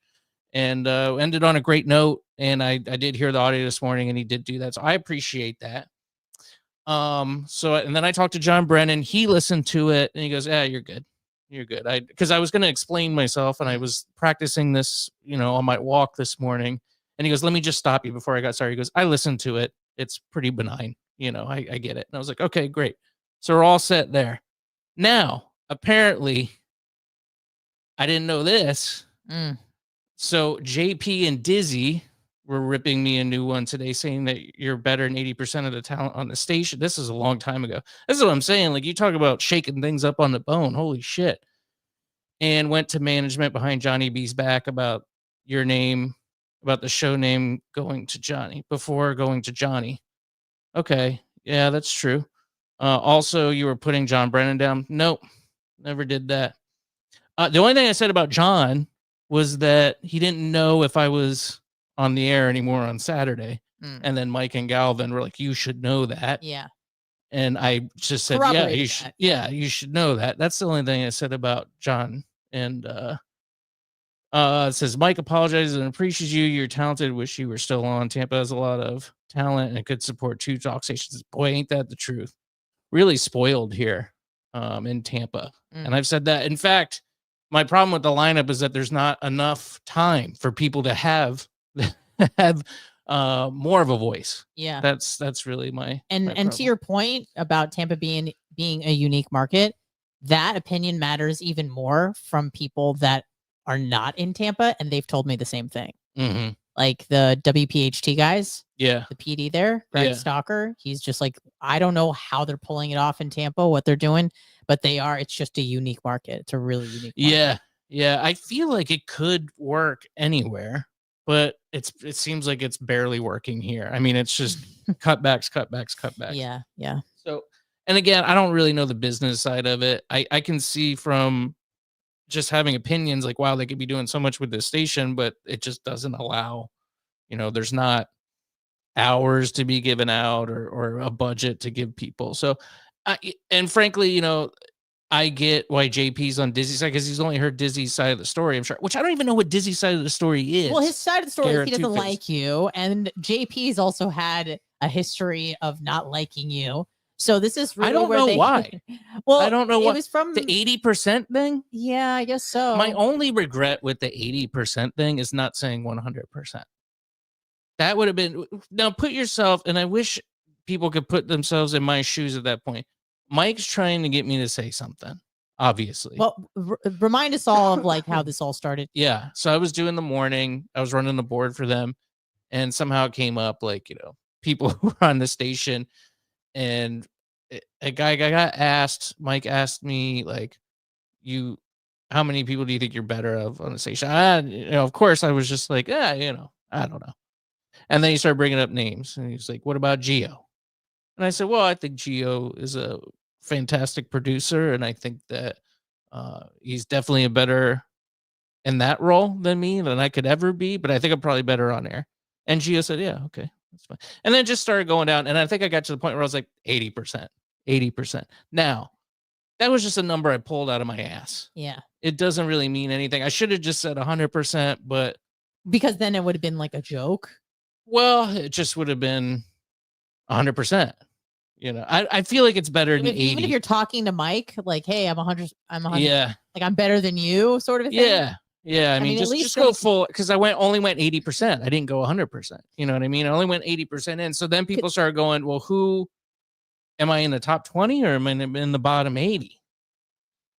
And ended on a great note. And I did hear the audio this morning, and he did do that, so I appreciate that. So and then I talked to John Brennan. He listened to it, and he goes, "Yeah, you're good. You're good." Because I was going to explain myself, and I was practicing this, on my walk this morning. And he goes, "Let me just stop you before I got started." He goes, "I listened to it. It's pretty benign. I get it." And I was like, "Okay, great." So we're all set there. Now, apparently, I didn't know this. So JP and Dizzy were ripping me a new one today, saying that you're better than 80% of the talent on the station. This is a long time ago. This is what I'm saying. Like, you talk about shaking things up on the bone. Holy shit. And went to management behind Johnny B's back about your name, about the show name going to Johnny before going to Johnny. Okay. Yeah, that's true. Also, you were putting John Brennan down. Nope. Never did that. The only thing I said about John was that he didn't know if I was on the air anymore on Saturday. And then Mike and Galvin were like, "You should know that." Yeah. And I just said, "Yeah, you should. Yeah, you should know that." That's the only thing I said about John. And it says, "Mike apologizes and appreciates you. You're talented. Wish you were still on. Tampa has a lot of talent and could support 2 talk stations. Boy, ain't that the truth. Really spoiled here in Tampa. And I've said that. In fact, my problem with the lineup is that there's not enough time for people to have more of a voice. Yeah. That's really my and to your point about Tampa being a unique market, that opinion matters even more from people that are not in Tampa, and they've told me the same thing. Mm-hmm. Like the WPHT guys, the PD there, Greg Stalker, he's just like, I don't know how they're pulling it off in Tampa, what they're doing, but they are. It's just a unique market. It's a really unique market. Yeah. I feel like it could work anywhere, but it seems like it's barely working here. I mean, it's just cutbacks. Yeah. So, and again, I don't really know the business side of it. I can see from just having opinions like, wow, they could be doing so much with this station, but it just doesn't allow, there's not hours to be given out or a budget to give people. So, and frankly, I get why JP's on Dizzy's side because he's only heard Dizzy's side of the story, I'm sure, which I don't even know what Dizzy's side of the story is. Well, his side of the story is he doesn't like you, and JP's also had a history of not liking you. So this is really I don't know why. Well, I don't know what it was from the 80% thing. Yeah, I guess so. My only regret with the 80% thing is not saying 100%. That would have been, now put yourself, and I wish people could put themselves in my shoes at that point. Mike's trying to get me to say something, obviously. Well, remind us all of like how this all started. Yeah. So I was doing the morning, I was running the board for them, and somehow it came up like, people who were on the station. And a guy got asked, Mike asked me, like, how many people do you think you're better of on the station? Of course, I was just like, I don't know. And then he started bringing up names, and he's like, what about Gio? And I said, well, I think Gio is a fantastic producer, and I think that he's definitely a better in that role than I could ever be, but I think I'm probably better on air. And Gio said, yeah, okay. That's fine. And then it just started going down. And I think I got to the point where I was like 80%. Now, that was just a number I pulled out of my ass. Yeah. It doesn't really mean anything. I should have just said 100%, but. Because then it would have been like a joke. Well, it just would have been 100%. I feel like it's better than 80. Even if you're talking to Mike, like, hey, I'm 100. Yeah. Like, I'm better than you, sort of a thing. Yeah. Yeah, I mean just go full, because I only went 80%. I didn't go 100%. You know what I mean? I only went 80% in. So then people started going, well, who am I in the top 20 or am I in the bottom 80?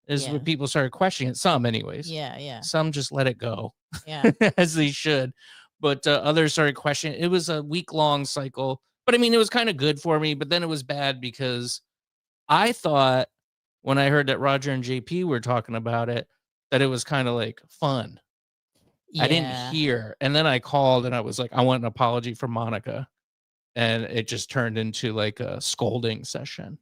Is what people started questioning. Some, anyways. Yeah. Some just let it go. Yeah, as they should. But others started questioning. It was a week-long cycle. But I mean, it was kind of good for me. But then it was bad because I thought when I heard that Roger and JP were talking about it, that it was kind of like fun. Yeah. I didn't hear. And then I called and I was like, I want an apology from Monica. And it just turned into like a scolding session.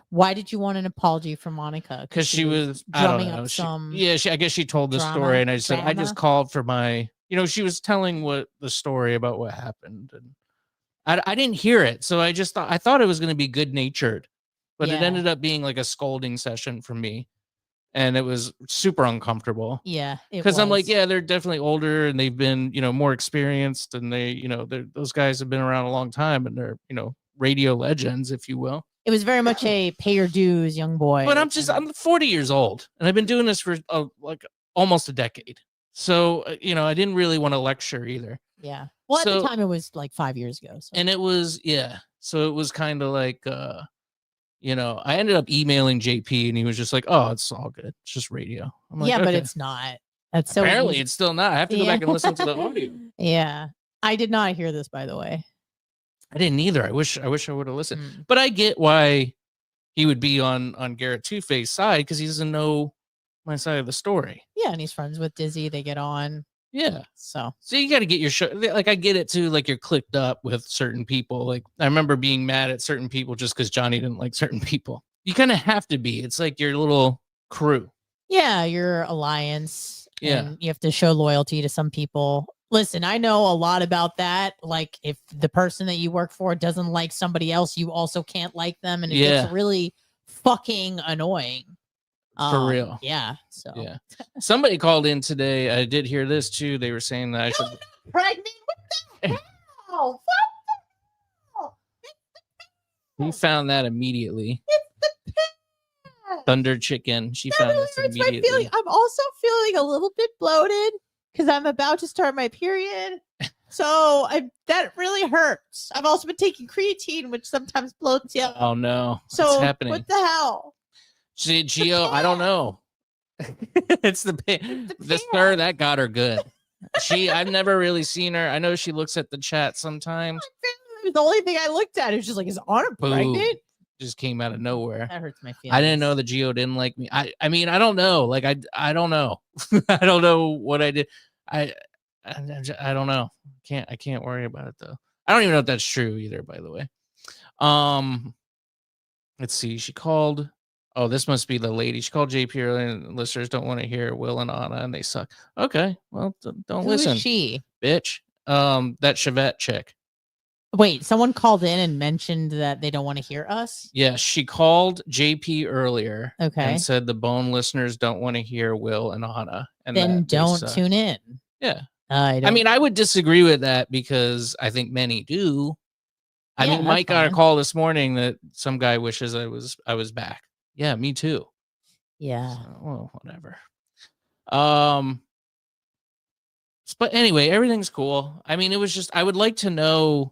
Why did you want an apology from Monica? Because she was drumming up some. I guess she told the story. And I said, I just called for my, she was telling the story about what happened. And I didn't hear it. So I thought it was going to be good natured. But it ended up being like a scolding session for me. And it was super uncomfortable. Yeah. Because I'm like, yeah, they're definitely older and they've been, more experienced. And they, those guys have been around a long time and they're, radio legends, if you will. It was very much a pay your dues, young boy. But I'm 40 years old and I've been doing this for like almost a decade. So, I didn't really want to lecture either. Yeah. Well, at the time it was like 5 years ago. So. And it was, so it was kind of like, I ended up emailing JP and he was just like, oh, it's all good. It's just radio. I'm like, but it's not. That's so apparently it's still not. I have to go back and listen to the audio. Yeah. I did not hear this, by the way. I didn't either. I wish I would have listened. But I get why he would be on Garrett Two-Face side because he doesn't know my side of the story. Yeah, and he's friends with Dizzy. They get on. Yeah. So you got to get your show. Like, I get it too. Like, you're clicked up with certain people. Like, I remember being mad at certain people just because Johnny didn't like certain people. You kind of have to be. It's like your little crew. Yeah, your alliance. Yeah. And you have to show loyalty to some people. Listen, I know a lot about that. Like, if the person that you work for doesn't like somebody else, you also can't like them. And it gets really fucking annoying. For real. Yeah. So yeah. Somebody called in today. I did hear this too. They were saying that I should pregnant. What the hell? What He found that immediately. It's the pants. Thunder chicken. She found this immediately. My feeling. I'm also feeling a little bit bloated because I'm about to start my period. So that really hurts. I've also been taking creatine, which sometimes bloats you. Oh no! So what's happening? What the hell? Gio, I don't know. It's the sir that got her good. I've never really seen her. I know she looks at the chat sometimes. The only thing I looked at is just like, is Anna pregnant? Just came out of nowhere. That hurts my feelings. I didn't know that Gio didn't like me. I mean, I don't know. Like I don't know. I don't know what I did. I don't know. I can't worry about it though. I don't even know if that's true either, by the way. Let's see. She called. Oh, this must be the lady. She called JP earlier, and listeners don't want to hear Will and Anna, and they suck. Okay, well, don't listen. Who is she? Bitch. That Chevette chick. Wait, someone called in and mentioned that they don't want to hear us? Yeah, she called JP earlier. Okay. And said the Bone listeners don't want to hear Will and Anna. And then don't tune in. Yeah. I mean, I would disagree with that because I think many do. I mean, Mike got a call this morning that some guy wishes I was back. Yeah, me too. Yeah. So, well, whatever. But anyway, everything's cool. I mean, it was just I would like to know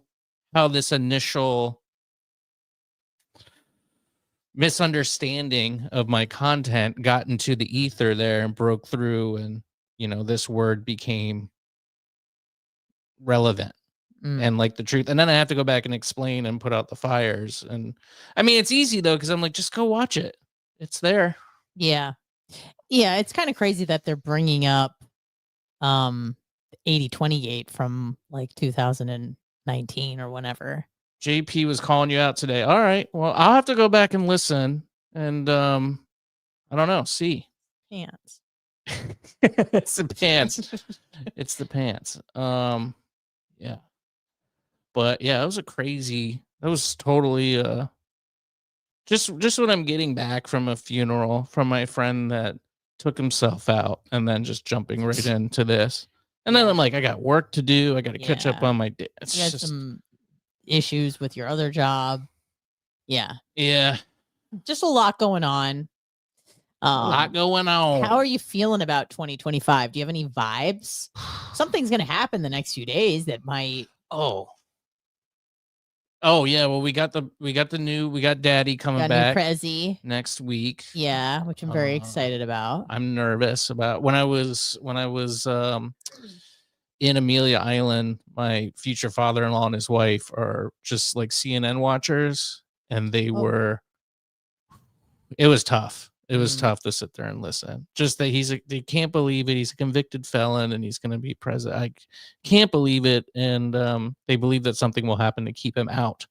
how this initial misunderstanding of my content got into the ether there and broke through, and this word became relevant and like the truth. And then I have to go back and explain and put out the fires. And I mean, it's easy though, because I'm like, just go watch it. It's there. Yeah. It's kind of crazy that they're bringing up 8028 from like 2019 or whenever. JP was calling you out today. All right. Well, I'll have to go back and listen. And I don't know. See. Pants. It's the pants. It's the pants. Yeah. But yeah, that was totally just what I'm getting back from a funeral from my friend that took himself out and then just jumping right into this. And then I'm like, I got work to do. I got to catch up on my it's you just some issues with your other job. Yeah. Yeah. Just a lot going on. A lot going on. How are you feeling about 2025? Do you have any vibes? Something's going to happen the next few days that might. Oh yeah. Well, we got Daddy coming back Prezi next week. Yeah, which I'm very excited about. I'm nervous about when I was in Amelia Island. My future father-in-law and his wife are just like CNN watchers, and they were. It was tough. It was tough to sit there and listen. Just that they can't believe it. He's a convicted felon and he's going to be president. I can't believe it. And they believe that something will happen to keep him out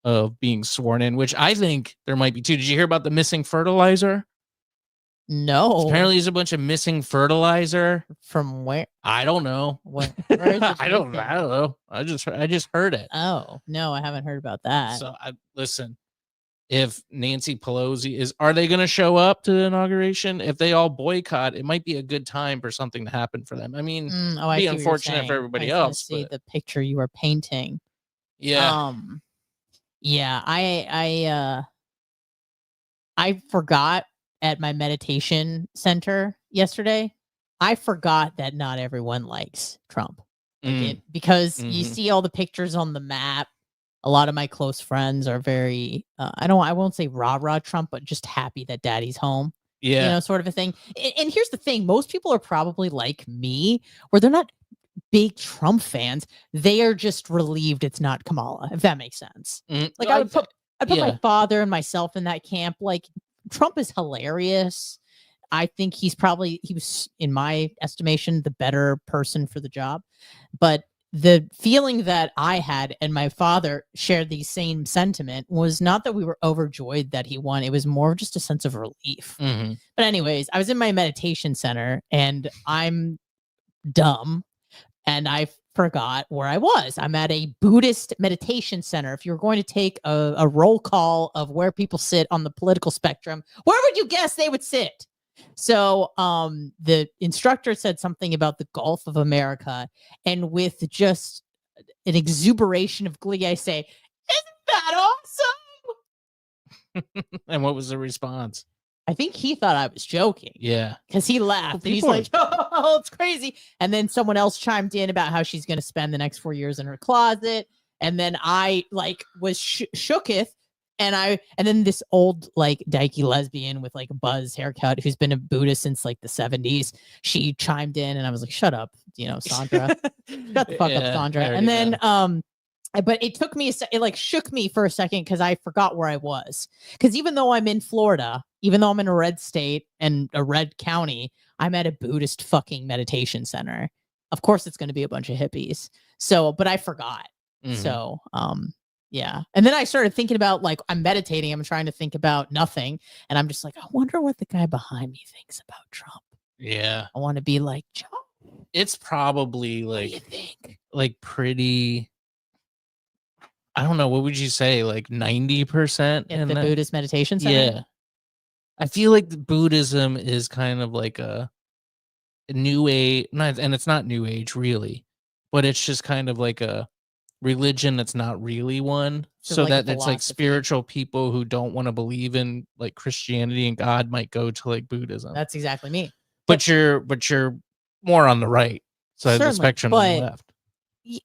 of being sworn in, which I think there might be too. Did you hear about the missing fertilizer? No. Apparently there's a bunch of missing fertilizer. From where? I don't know. Where I don't know. I just heard it. Oh, no, I haven't heard about that. So listen. If Nancy Pelosi are they going to show up to the inauguration? If they all boycott, it might be a good time for something to happen for them. I mean, it'd be unfortunate for everybody else. See the picture you were painting. Yeah. Yeah. I forgot at my meditation center yesterday. I forgot that not everyone likes Trump because you see all the pictures on the map. A lot of my close friends are very, I won't say rah-rah Trump, but just happy that daddy's home. Yeah. Sort of a thing. And here's the thing. Most people are probably like me, where they're not big Trump fans. They are just relieved it's not Kamala, if that makes sense. Like I would put my father and myself in that camp. Like Trump is hilarious. I think he was, in my estimation, the better person for the job. But the feeling that I had and my father shared the same sentiment was not that we were overjoyed that he won. It was more just a sense of relief. Mm-hmm. But anyways, I was in my meditation center and I'm dumb and I forgot where I was. I'm at a Buddhist meditation center. If you're going to take a roll call of where people sit on the political spectrum, where would you guess they would sit? So the instructor said something about the Gulf of America, and with just an exuberation of glee, I say, "Isn't that awesome?" And what was the response? I think he thought I was joking. Yeah. Because he laughed and he's like, oh, it's crazy. And then someone else chimed in about how she's going to spend the next 4 years in her closet. And then I like was shooketh. And then this old like dykey lesbian with like a buzz haircut who's been a Buddhist since like the 70s, she chimed in and I was like, shut up, Sandra. Shut the fuck up, Sandra. And then but it took me it like shook me for a second because I forgot where I was. Because even though I'm in Florida, even though I'm in a red state and a red county, I'm at a Buddhist fucking meditation center. Of course it's going to be a bunch of hippies. So, but I forgot. Mm-hmm. So, yeah. And then I started thinking about like, I'm meditating. I'm trying to think about nothing. And I'm just like, I wonder what the guy behind me thinks about Trump. Yeah. I want to be like, Joe. It's probably like, what do you think? Like pretty, I don't know. What would you say? Like 90% in the Buddhist meditation center? Yeah. I feel like the Buddhism is kind of like a new age, and it's not new age really, but it's just kind of like a religion that's not really one. So like that it's like spiritual people who don't want to believe in like Christianity and God might go to like Buddhism. That's exactly me. But you're more on the right side of the spectrum than the left.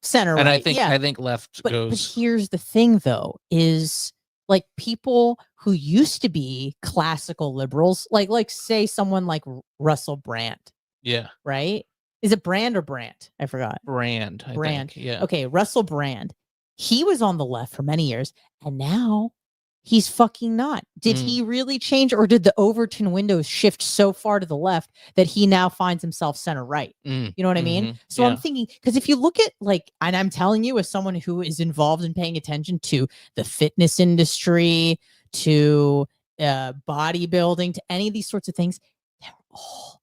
Center right. And I think left goes. But here's the thing though, is like people who used to be classical liberals, like say someone like Russell Brand. Yeah. Right? Is it Brand or Brandt? I forgot. Brand. I think. Yeah. Okay, Russell Brand. He was on the left for many years, and now he's fucking not. Did he really change, or did the Overton windows shift so far to the left that he now finds himself center right? You know what I mean? So I'm thinking, because if you look at like, and I'm telling you as someone who is involved in paying attention to the fitness industry, to bodybuilding, to any of these sorts of things, they're all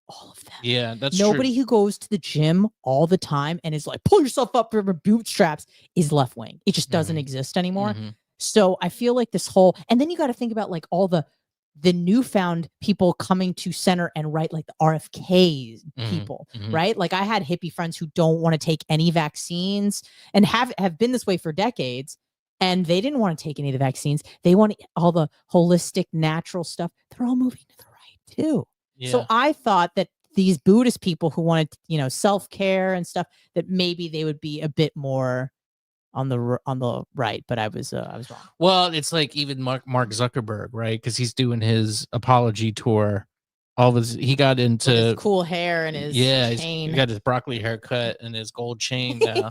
all of them. Yeah, that's nobody true. who goes to the gym all the time and is like, pull yourself up from your bootstraps is left wing. It just doesn't exist anymore. So I feel like this whole, and then you got to think about like all the newfound people coming to center and right, like the RFK people, right? Like I had hippie friends who don't want to take any vaccines and have been this way for decades. And they didn't want to take any of the vaccines. They want all the holistic, natural stuff. They're all moving to the right too. Yeah. So I thought that these Buddhist people who wanted, self-care and stuff, that maybe they would be a bit more on the right, but I was wrong. Well, it's like even Mark Zuckerberg, right? Because he's doing his apology tour. He got into with his cool hair and his chain. He got his broccoli haircut and his gold chain now.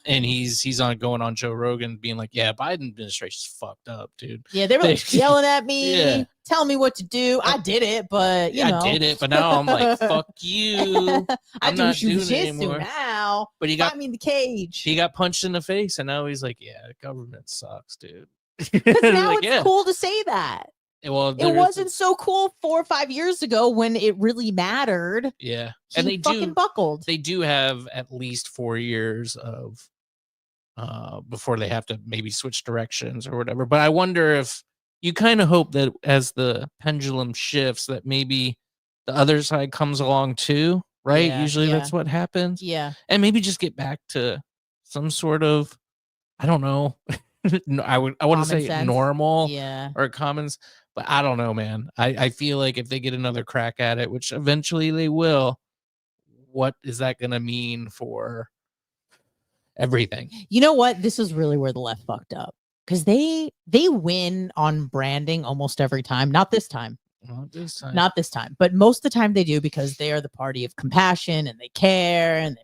And he's going on Joe Rogan being like, yeah, Biden administration's fucked up, dude. Yeah, they were like yelling at me, telling me what to do. I did it, but I did it, but now I'm like, fuck you. I'm not doing it anymore. Now. But he got me in the cage. He got punched in the face, and now he's like, yeah, the government sucks, dude. Because now it's cool to say that. Well, it wasn't so cool 4 or 5 years ago when it really mattered. Yeah, and they fucking buckled. They do have at least 4 years of before they have to maybe switch directions or whatever. But I wonder if you kind of hope that as the pendulum shifts, that maybe the other side comes along too, right? Yeah, Usually that's what happens. Yeah, and maybe just get back to some sort of, I don't know. I want to say normal, or commons. But I don't know, man. I feel like if they get another crack at it, which eventually they will, what is that going to mean for everything? You know what? This is really where the left fucked up. Because they win on branding almost every time. Not this time. Not this time. But most of the time they do, because they are the party of compassion and they care and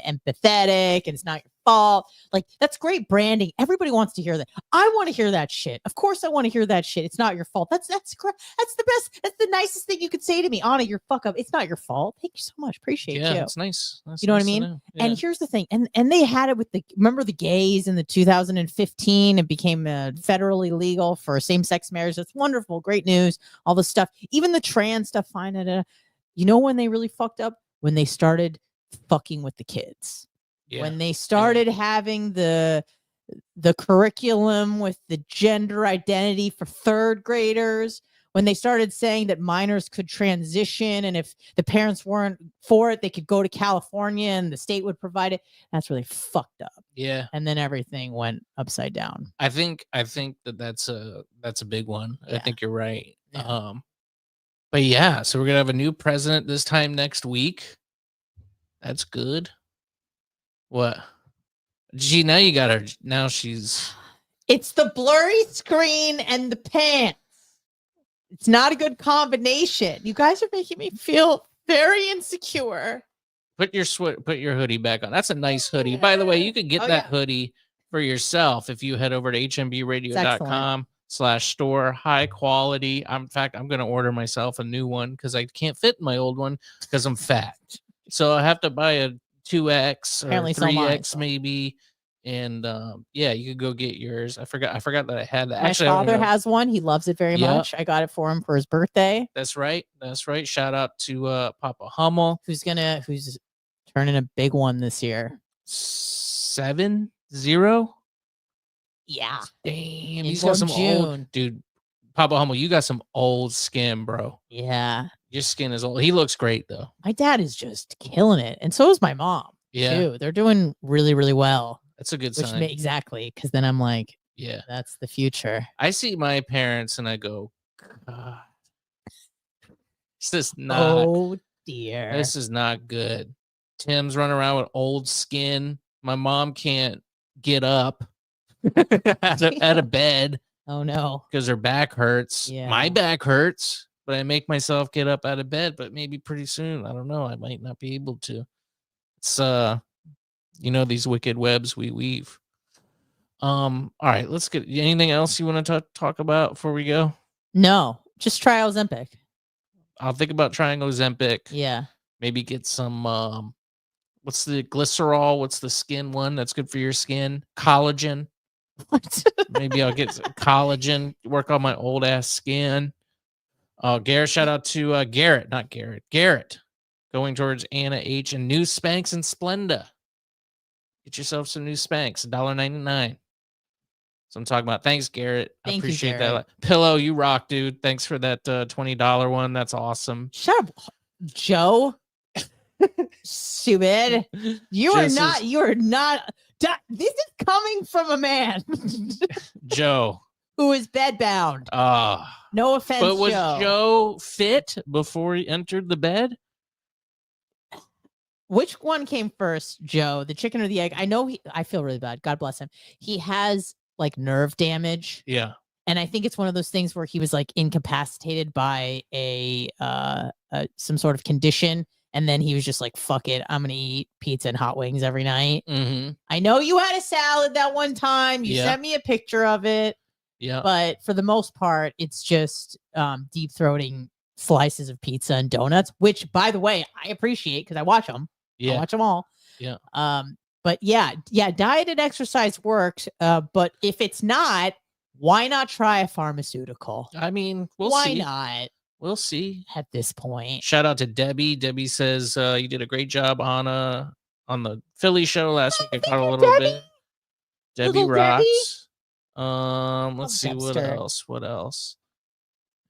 empathetic, and it's not your fault. Like, that's great branding. Everybody wants to hear that. I want to hear that shit. Of course I want to hear that shit. It's not your fault. That's the best. That's the nicest thing you could say to me. Anna, you're fuck up. It's not your fault. Thank you so much. Appreciate you. Yeah, it's nice. You know what I mean? Yeah. And here's the thing. And they had it with remember the gays in the 2015, it became federally legal for same-sex marriage. That's wonderful. Great news. All the stuff. Even the trans stuff, fine. You know when they really fucked up? When they started fucking with the kids. Yeah. When they started having the curriculum with the gender identity for third graders, when they started saying that minors could transition, and if the parents weren't for it, they could go to California and the state would provide it. That's really fucked up. Yeah. And then everything went upside down. I think that's a big one. Yeah. I think you're right. Yeah. But yeah, so we're gonna have a new president this time next week. That's good. What? Gee, now you got her. Now she's. It's the blurry screen and the pants. It's not a good combination. You guys are making me feel very insecure. Put your hoodie back on. That's a nice hoodie. By the way, you could get that hoodie for yourself if you head over to hmbradio.com/store. High quality. In fact, I'm going to order myself a new one because I can't fit in my old one because I'm fat. So I have to buy a 2X or 3X maybe. And yeah, you could go get yours. I forgot that I had that. My father has one. He loves it very much. I got it for him for his birthday. That's right. Shout out to Papa Hummel, who's turning a big one this year. 7-0. Yeah. Damn, he's got some old dude. Papa Hummel, you got some old skin, bro. Yeah. Your skin is old. He looks great though. My dad is just killing it, and so is my mom. Yeah, too. They're doing really, really well. That's a good sign. Exactly, because then I'm like, yeah, that's the future. I see my parents and I go, God, this is not. Oh dear, this is not good. Tim's running around with old skin. My mom can't get up out of bed. Oh no, because her back hurts. Yeah. My back hurts, but I make myself get up out of bed. But maybe pretty soon, I don't know. I might not be able to. It's these wicked webs we weave. All right, let's get anything else you want to talk about before we go? No, just try Ozempic. I'll think about trying Ozempic. Yeah. Maybe get some what's the glycerol? What's the skin one that's good for your skin? Collagen. What? Maybe I'll get some collagen, work on my old ass skin. Garrett, shout out to Garrett, not Garrett. Garrett going towards Anna H and new Spanx and Splenda. Get yourself some new Spanx, $1.99. So I'm talking about. Thanks, Garrett. I appreciate that. Pillow, you rock, dude. Thanks for that $20 one. That's awesome. Shut up, Joe. Stupid. You are not. This is coming from a man. Joe. Who is bedbound. No offense, but was Joe fit before he entered the bed? Which one came first, Joe? The chicken or the egg? I know I feel really bad. God bless him. He has like nerve damage. Yeah. And I think it's one of those things where he was like incapacitated by some sort of condition. And then he was just like, fuck it. I'm going to eat pizza and hot wings every night. Mm-hmm. I know you had a salad that one time. You sent me a picture of it. Yeah. But for the most part, it's just deep throating slices of pizza and donuts, which, by the way, I appreciate because I watch them. Yeah. I watch them all. Yeah. But yeah, diet and exercise works. But if it's not, why not try a pharmaceutical? I mean, we'll Why see. not? We'll see. At this point. Shout out to Debbie. Debbie says you did a great job on the Philly show last week. I caught a little bit. Debbie rocks. Let's see what else. What else?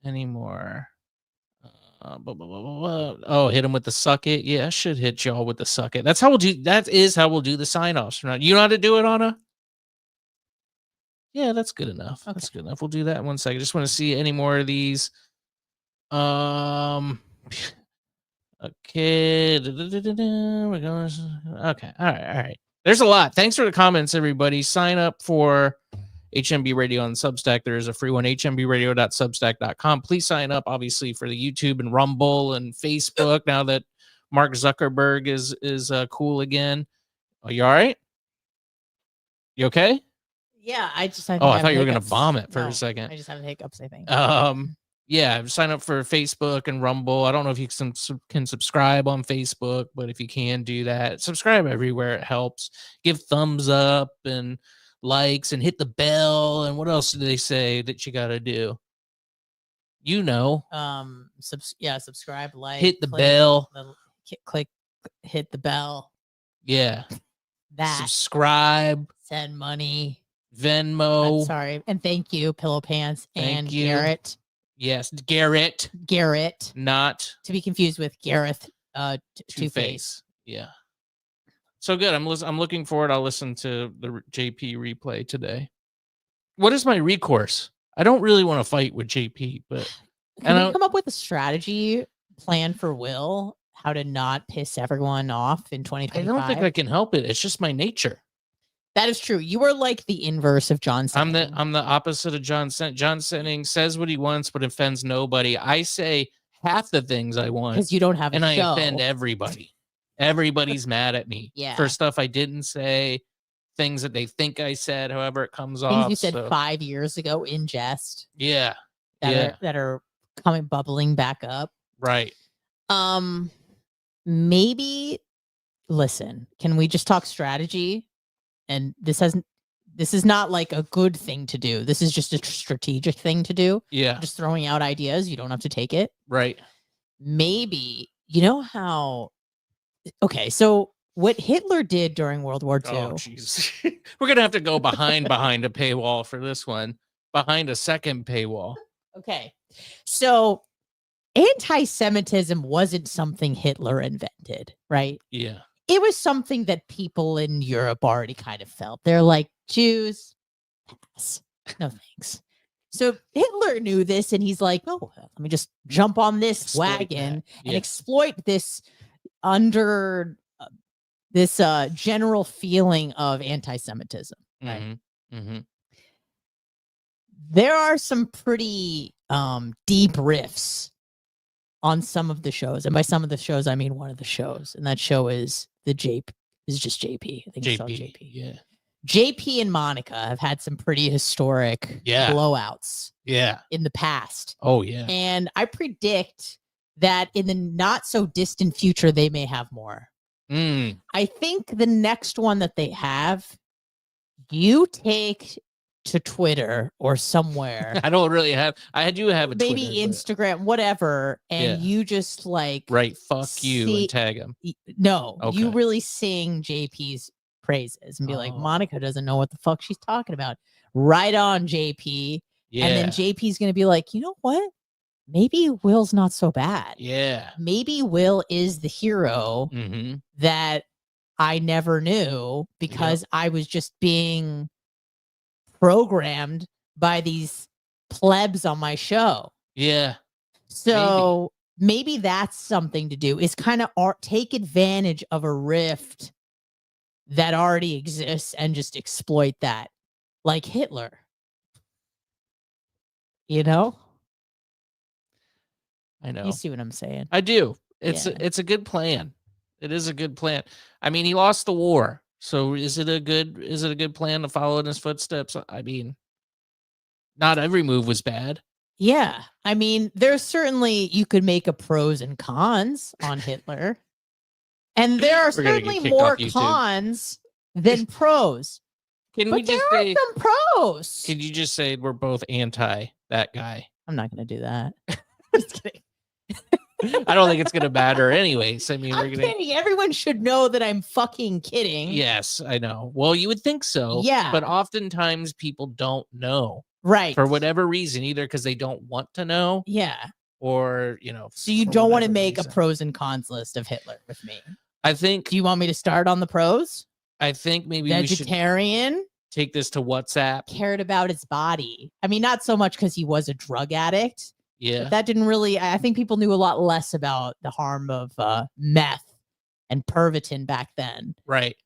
Any more? Oh, hit him with the suck it. Yeah, I should hit y'all with the suck it. That's how we'll do. That is how we'll do the sign offs. You know how to do it, Anna? Yeah, that's good enough. Okay. That's good enough. We'll do that in 1 second. Just want to see any more of these. Okay. We're going. Okay. All right. There's a lot. Thanks for the comments, everybody. Sign up for HMB Radio on Substack. There is a free one, hmbradio.substack.com. Please sign up, obviously, for the YouTube and Rumble and Facebook now that Mark Zuckerberg is cool again. Are you all right? You okay? Yeah, I thought you were going to vomit for a second. I just have hiccups, I think. Yeah, sign up for Facebook and Rumble. I don't know if you can subscribe on Facebook, but if you can do that, subscribe everywhere. It helps. Give thumbs up and likes and hit the bell. And what else do they say that you got to do? You know. Subscribe, like, hit the bell. Hit the bell. Yeah. That. Subscribe. Send money. Venmo. Sorry. And thank you, Pillow Pants and Garrett. Yes, Garrett. Garrett. Not to be confused with Gareth Two-Face. Yeah. So good. I'm looking forward. I'll listen to the JP replay today. What is my recourse? I don't really want to fight with JP, but can we come up with a strategy plan for Will how to not piss everyone off in 2025? I don't think I can help it. It's just my nature. That is true. You are like the inverse of John Senning. I'm the opposite of John Senning. John Senning says what he wants, but offends nobody. I say half the things I want because you don't have a and show. I offend everybody. Everybody's mad at me for stuff I didn't say, things that they think I said, however it comes off. Things you said 5 years ago in jest. Yeah. That are coming bubbling back up. Right. Maybe listen, can we just talk strategy? And this is not like a good thing to do. This is just a strategic thing to do. Yeah. Just throwing out ideas. You don't have to take it. Right. Maybe, you know how, okay, so what Hitler did during World War II. Oh, jeez. We're going to have to go behind a paywall for this one. Behind a second paywall. Okay. So anti-Semitism wasn't something Hitler invented, right? Yeah. It was something that people in Europe already kind of felt. They're like, Jews, pass. No thanks. So Hitler knew this, and he's like, oh, let me just jump on this wagon and exploit this this general feeling of anti-Semitism. Right? Mm-hmm. Mm-hmm. There are some pretty deep riffs on some of the shows, and by some of the shows, I mean one of the shows, and that show is just JP. I think it's called JP. Yeah. JP and Monica have had some pretty historic blowouts. Yeah. In the past. Oh yeah. And I predict that in the not so distant future, they may have more. I think the next one that they have, you take to Twitter or somewhere. I don't really have. I do have a maybe Twitter, Instagram, whatever, and you just like fuck you and tag him. No, you really sing JP's praises and be like, Monica doesn't know what the fuck she's talking about. Right on, JP. Yeah. And then JP's gonna be like, you know what? Maybe Will's not so bad. Yeah. Maybe Will is the hero that I never knew because I was just being programmed by these plebs on my show. Yeah. So maybe that's something to do, is kind of take advantage of a rift that already exists and just exploit that, like Hitler. You know? I know. You see what I'm saying? I do. It's a good plan. It is a good plan. I mean, he lost the war. So is it a good plan to follow in his footsteps? I mean, not every move was bad. Yeah. I mean, there's certainly, you could make a pros and cons on Hitler. And there are certainly more cons than pros. Can we just say some pros? Can you just say we're both anti that guy? I'm not going to do that. Just kidding. I don't think it's going to matter anyways. I mean, I'm kidding. Everyone should know that I'm fucking kidding. Yes, I know. Well, you would think so. Yeah. But oftentimes people don't know. Right. For whatever reason, either because they don't want to know. Yeah. Or, So you don't want to make a pros and cons list of Hitler with me? I think. Do you want me to start on the pros? I think maybe vegetarian. We should take this to WhatsApp. Cared about his body. I mean, not so much because he was a drug addict. Yeah. But that didn't really, I think people knew a lot less about the harm of meth and Pervitin back then. Right.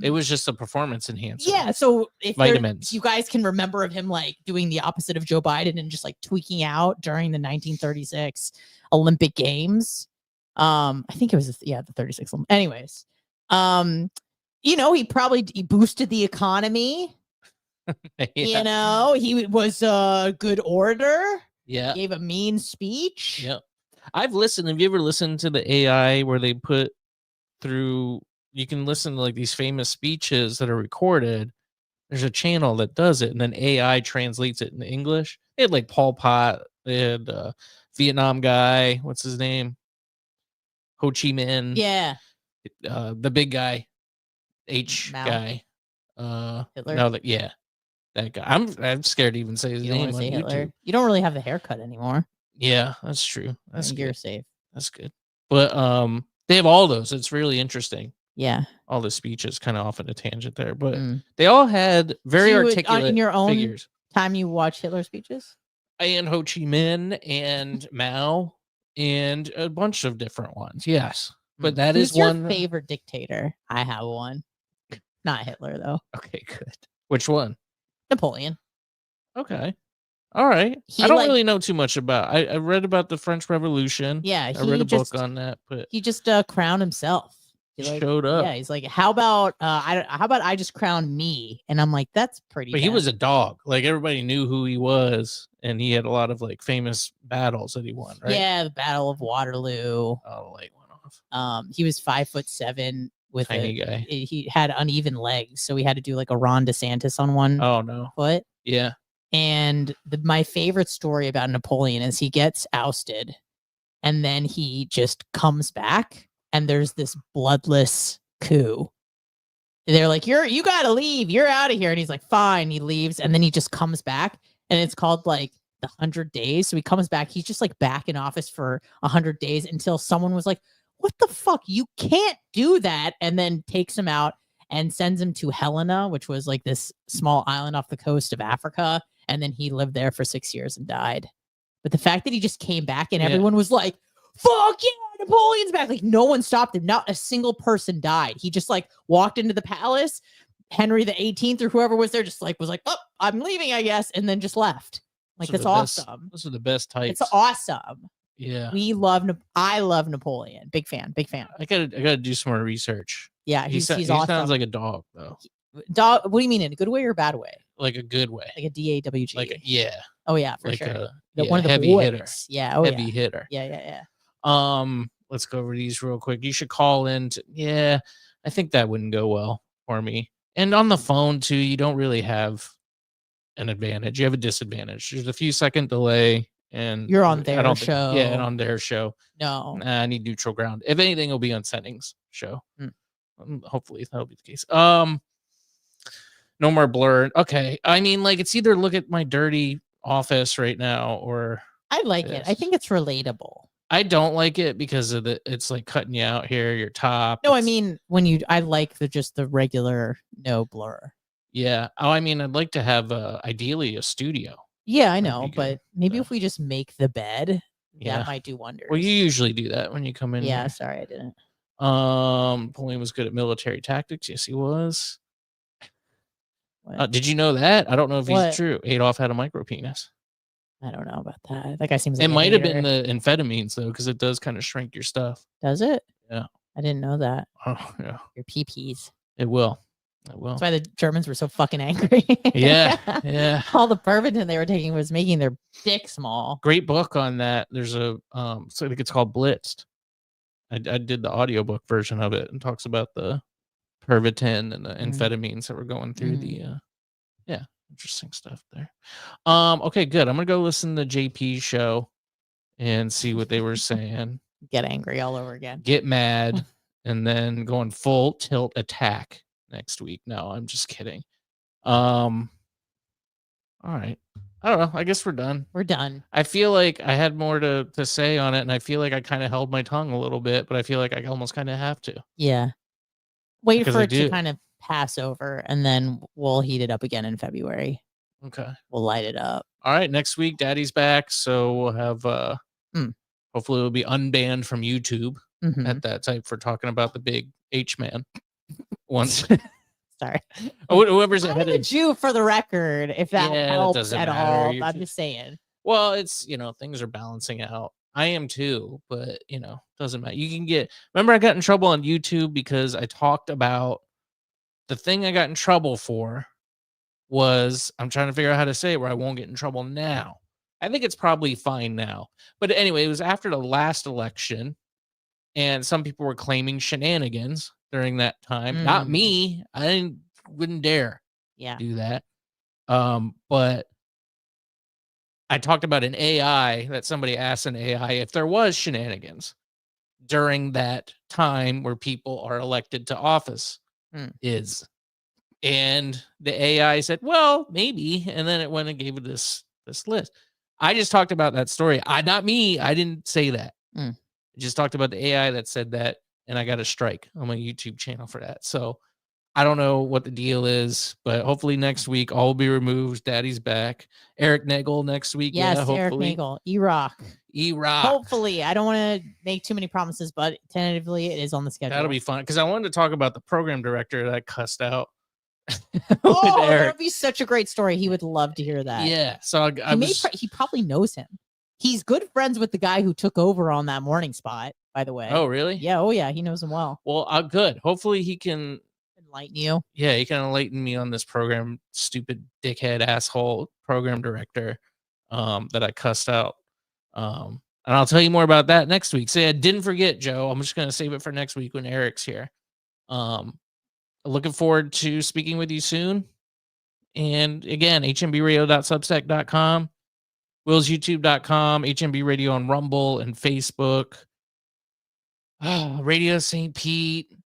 It was just a performance enhancer. Yeah. So if vitamins, you guys can remember of him like doing the opposite of Joe Biden and just like tweaking out during the 1936 Olympic Games. I think it was the 36. Anyways, he boosted the economy. He was a good orator. Yeah. Gave a mean speech. Yeah. I've listened. Have you ever listened to the AI where they put through, you can listen to like these famous speeches that are recorded. There's a channel that does it, and then AI translates it into English. They had like Pol Pot, they had Vietnam guy, what's his name? Ho Chi Minh. Yeah. The big guy. H Mao. guy. Hitler. No, yeah. That guy. I'm scared to even say his You don't name want on to say YouTube. Hitler. You don't really have the haircut anymore. Yeah, that's true. That's You're good. safe. That's good. But they have all those. It's really interesting. Yeah. All the speeches kind of off on a tangent there, but they all had very articulate in your own figures. Time you watch Hitler speeches? And Ho Chi Minh and Mao and a bunch of different ones. Yes. But that Who's is one. Your favorite dictator? I have one. Not Hitler, though. Okay, good. Which one? Napoleon. Okay. All right. I don't really know too much about. I read about the French Revolution. Yeah, I read a book on that, but he just crowned himself. He showed up. Yeah, he's like, how about I just crown me? And I'm like, that's pretty. But he was a dog. Like everybody knew who he was, and he had a lot of like famous battles that he won. Right? Yeah, the Battle of Waterloo. Oh, the light went off. He was 5'7" with tiny guy. He had uneven legs, so we had to do like a Ron DeSantis on one. Oh no. Foot. Yeah. And my favorite story about Napoleon is he gets ousted, and then he just comes back. And there's this bloodless coup. They're like, you gotta leave. You're out of here. And he's like, fine. He leaves. And then he just comes back. And it's called like the 100 days. So he comes back. He's just like back in office for 100 days until someone was like, what the fuck? You can't do that. And then takes him out and sends him to Helena, which was like this small island off the coast of Africa. And then he lived there for 6 years and died. But the fact that he just came back and everyone was like, fuck yeah, Napoleon's back. Like no one stopped him. Not a single person died. He just like walked into the palace. Henry the 18th or whoever was there just like was like, oh, I'm leaving, I guess, and then just left. Like that's awesome. Those are the best types. It's awesome. Yeah. I love Napoleon. Big fan. I gotta do some more research. Yeah, he awesome. Sounds like a dog though. Dog? What do you mean, in a good way or a bad way? Like a good way. Like a DAWG. Like yeah. Oh yeah, for like sure. One of the heavy boys. hitter. Yeah. Oh heavy hitter. Yeah. Let's go over these real quick. You should call in. I think that wouldn't go well for me. And on the phone too, you don't really have an advantage. You have a disadvantage. There's a few second delay, and you're on their show. And on their show. No, I need neutral ground. If anything, it'll be on settings show. Hopefully that'll be the case. No more blur. Okay, I mean, like it's either look at my dirty office right now, or I like it. I think it's relatable. I don't like it because of it's like cutting you out here, your top. No, I mean I like the regular no blur. Yeah. Oh, I mean, I'd like to have ideally a studio. Yeah, I know, but maybe if we just make the bed, that might do wonders. Well, you usually do that when you come in. Yeah, here. Sorry, I didn't. Napoleon was good at military tactics. Yes, he was. Did you know that? I don't know if he's true. Adolf had a micro penis. I don't know about that. That guy seems like it might have been the amphetamines though, because it does kind of shrink your stuff. Does it? Yeah. I didn't know that. Oh yeah. Your PPs. It will. That's why the Germans were so fucking angry. Yeah. All the Pervitin they were taking was making their dick small. Great book on that. There's a so I think it's called Blitzed. I did the audiobook version of it and talks about the Pervitin and the amphetamines that were going through the interesting stuff there. Okay, good. I'm gonna go listen to JP's show and see what they were saying. Get angry all over again. Get mad, and then go on full tilt attack next week. No, I'm just kidding. All right. I don't know. I guess we're done. We're done. I feel like I had more to say on it, and I feel like I kind of held my tongue a little bit, but I feel like I almost kind of have to. Yeah. Wait for it to kind of pass over, and then we'll heat it up again in February. Okay. We'll light it up. All right. Next week, Daddy's back, so we'll have hopefully it'll be unbanned from YouTube at that time for talking about the big H-man once. Sorry. Whoever's ahead of you for the record, if that helps that at all. I'm just saying. Well, it's things are balancing out. I am too, but doesn't matter. You can remember I got in trouble on YouTube because I talked about the thing I got in trouble for was I'm trying to figure out how to say it where I won't get in trouble now. I think it's probably fine now. But anyway, it was after the last election, and some people were claiming shenanigans during that time. Not me. I wouldn't dare do that. But I talked about an AI that somebody asked an AI if there was shenanigans during that time where people are elected to office. And the AI said, well, maybe. And then it went and gave it this list. I just talked about that story. Not me. I didn't say that. I just talked about the AI that said that. And I got a strike on my YouTube channel for that. So I don't know what the deal is, but hopefully next week all will be removed. Daddy's back. Eric Nagel next week. Yes, yeah, Eric Nagel. E-Rock. Hopefully. I don't want to make too many promises, but tentatively it is on the schedule. That'll be fun. Because I wanted to talk about the program director that I cussed out. Oh, that would be such a great story. He would love to hear that. Yeah. So he probably knows him. He's good friends with the guy who took over on that morning spot, by the way. Oh, really? Yeah. Oh, yeah. He knows him well. Well, good. Hopefully he can enlighten you. Yeah, he can enlighten me on this program, stupid dickhead asshole program director that I cussed out. And I'll tell you more about that next week. So yeah, didn't forget, Joe. I'm just going to save it for next week when Eric's here. Looking forward to speaking with you soon. And again, hmbradio.substack.com, willsyoutube.com, HMB Radio on Rumble and Facebook. Radio St. Pete.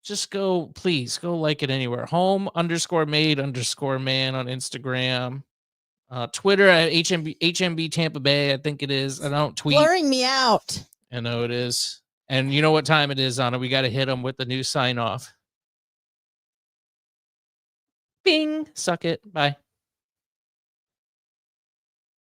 Just go, please go like it anywhere. Home_made_man on Instagram. Twitter at HMB Tampa Bay, I think it is. I don't tweet. Blurring me out. I know it is. And you know what time it is, Anna. We got to hit them with the new sign off. Bing. Suck it. Bye.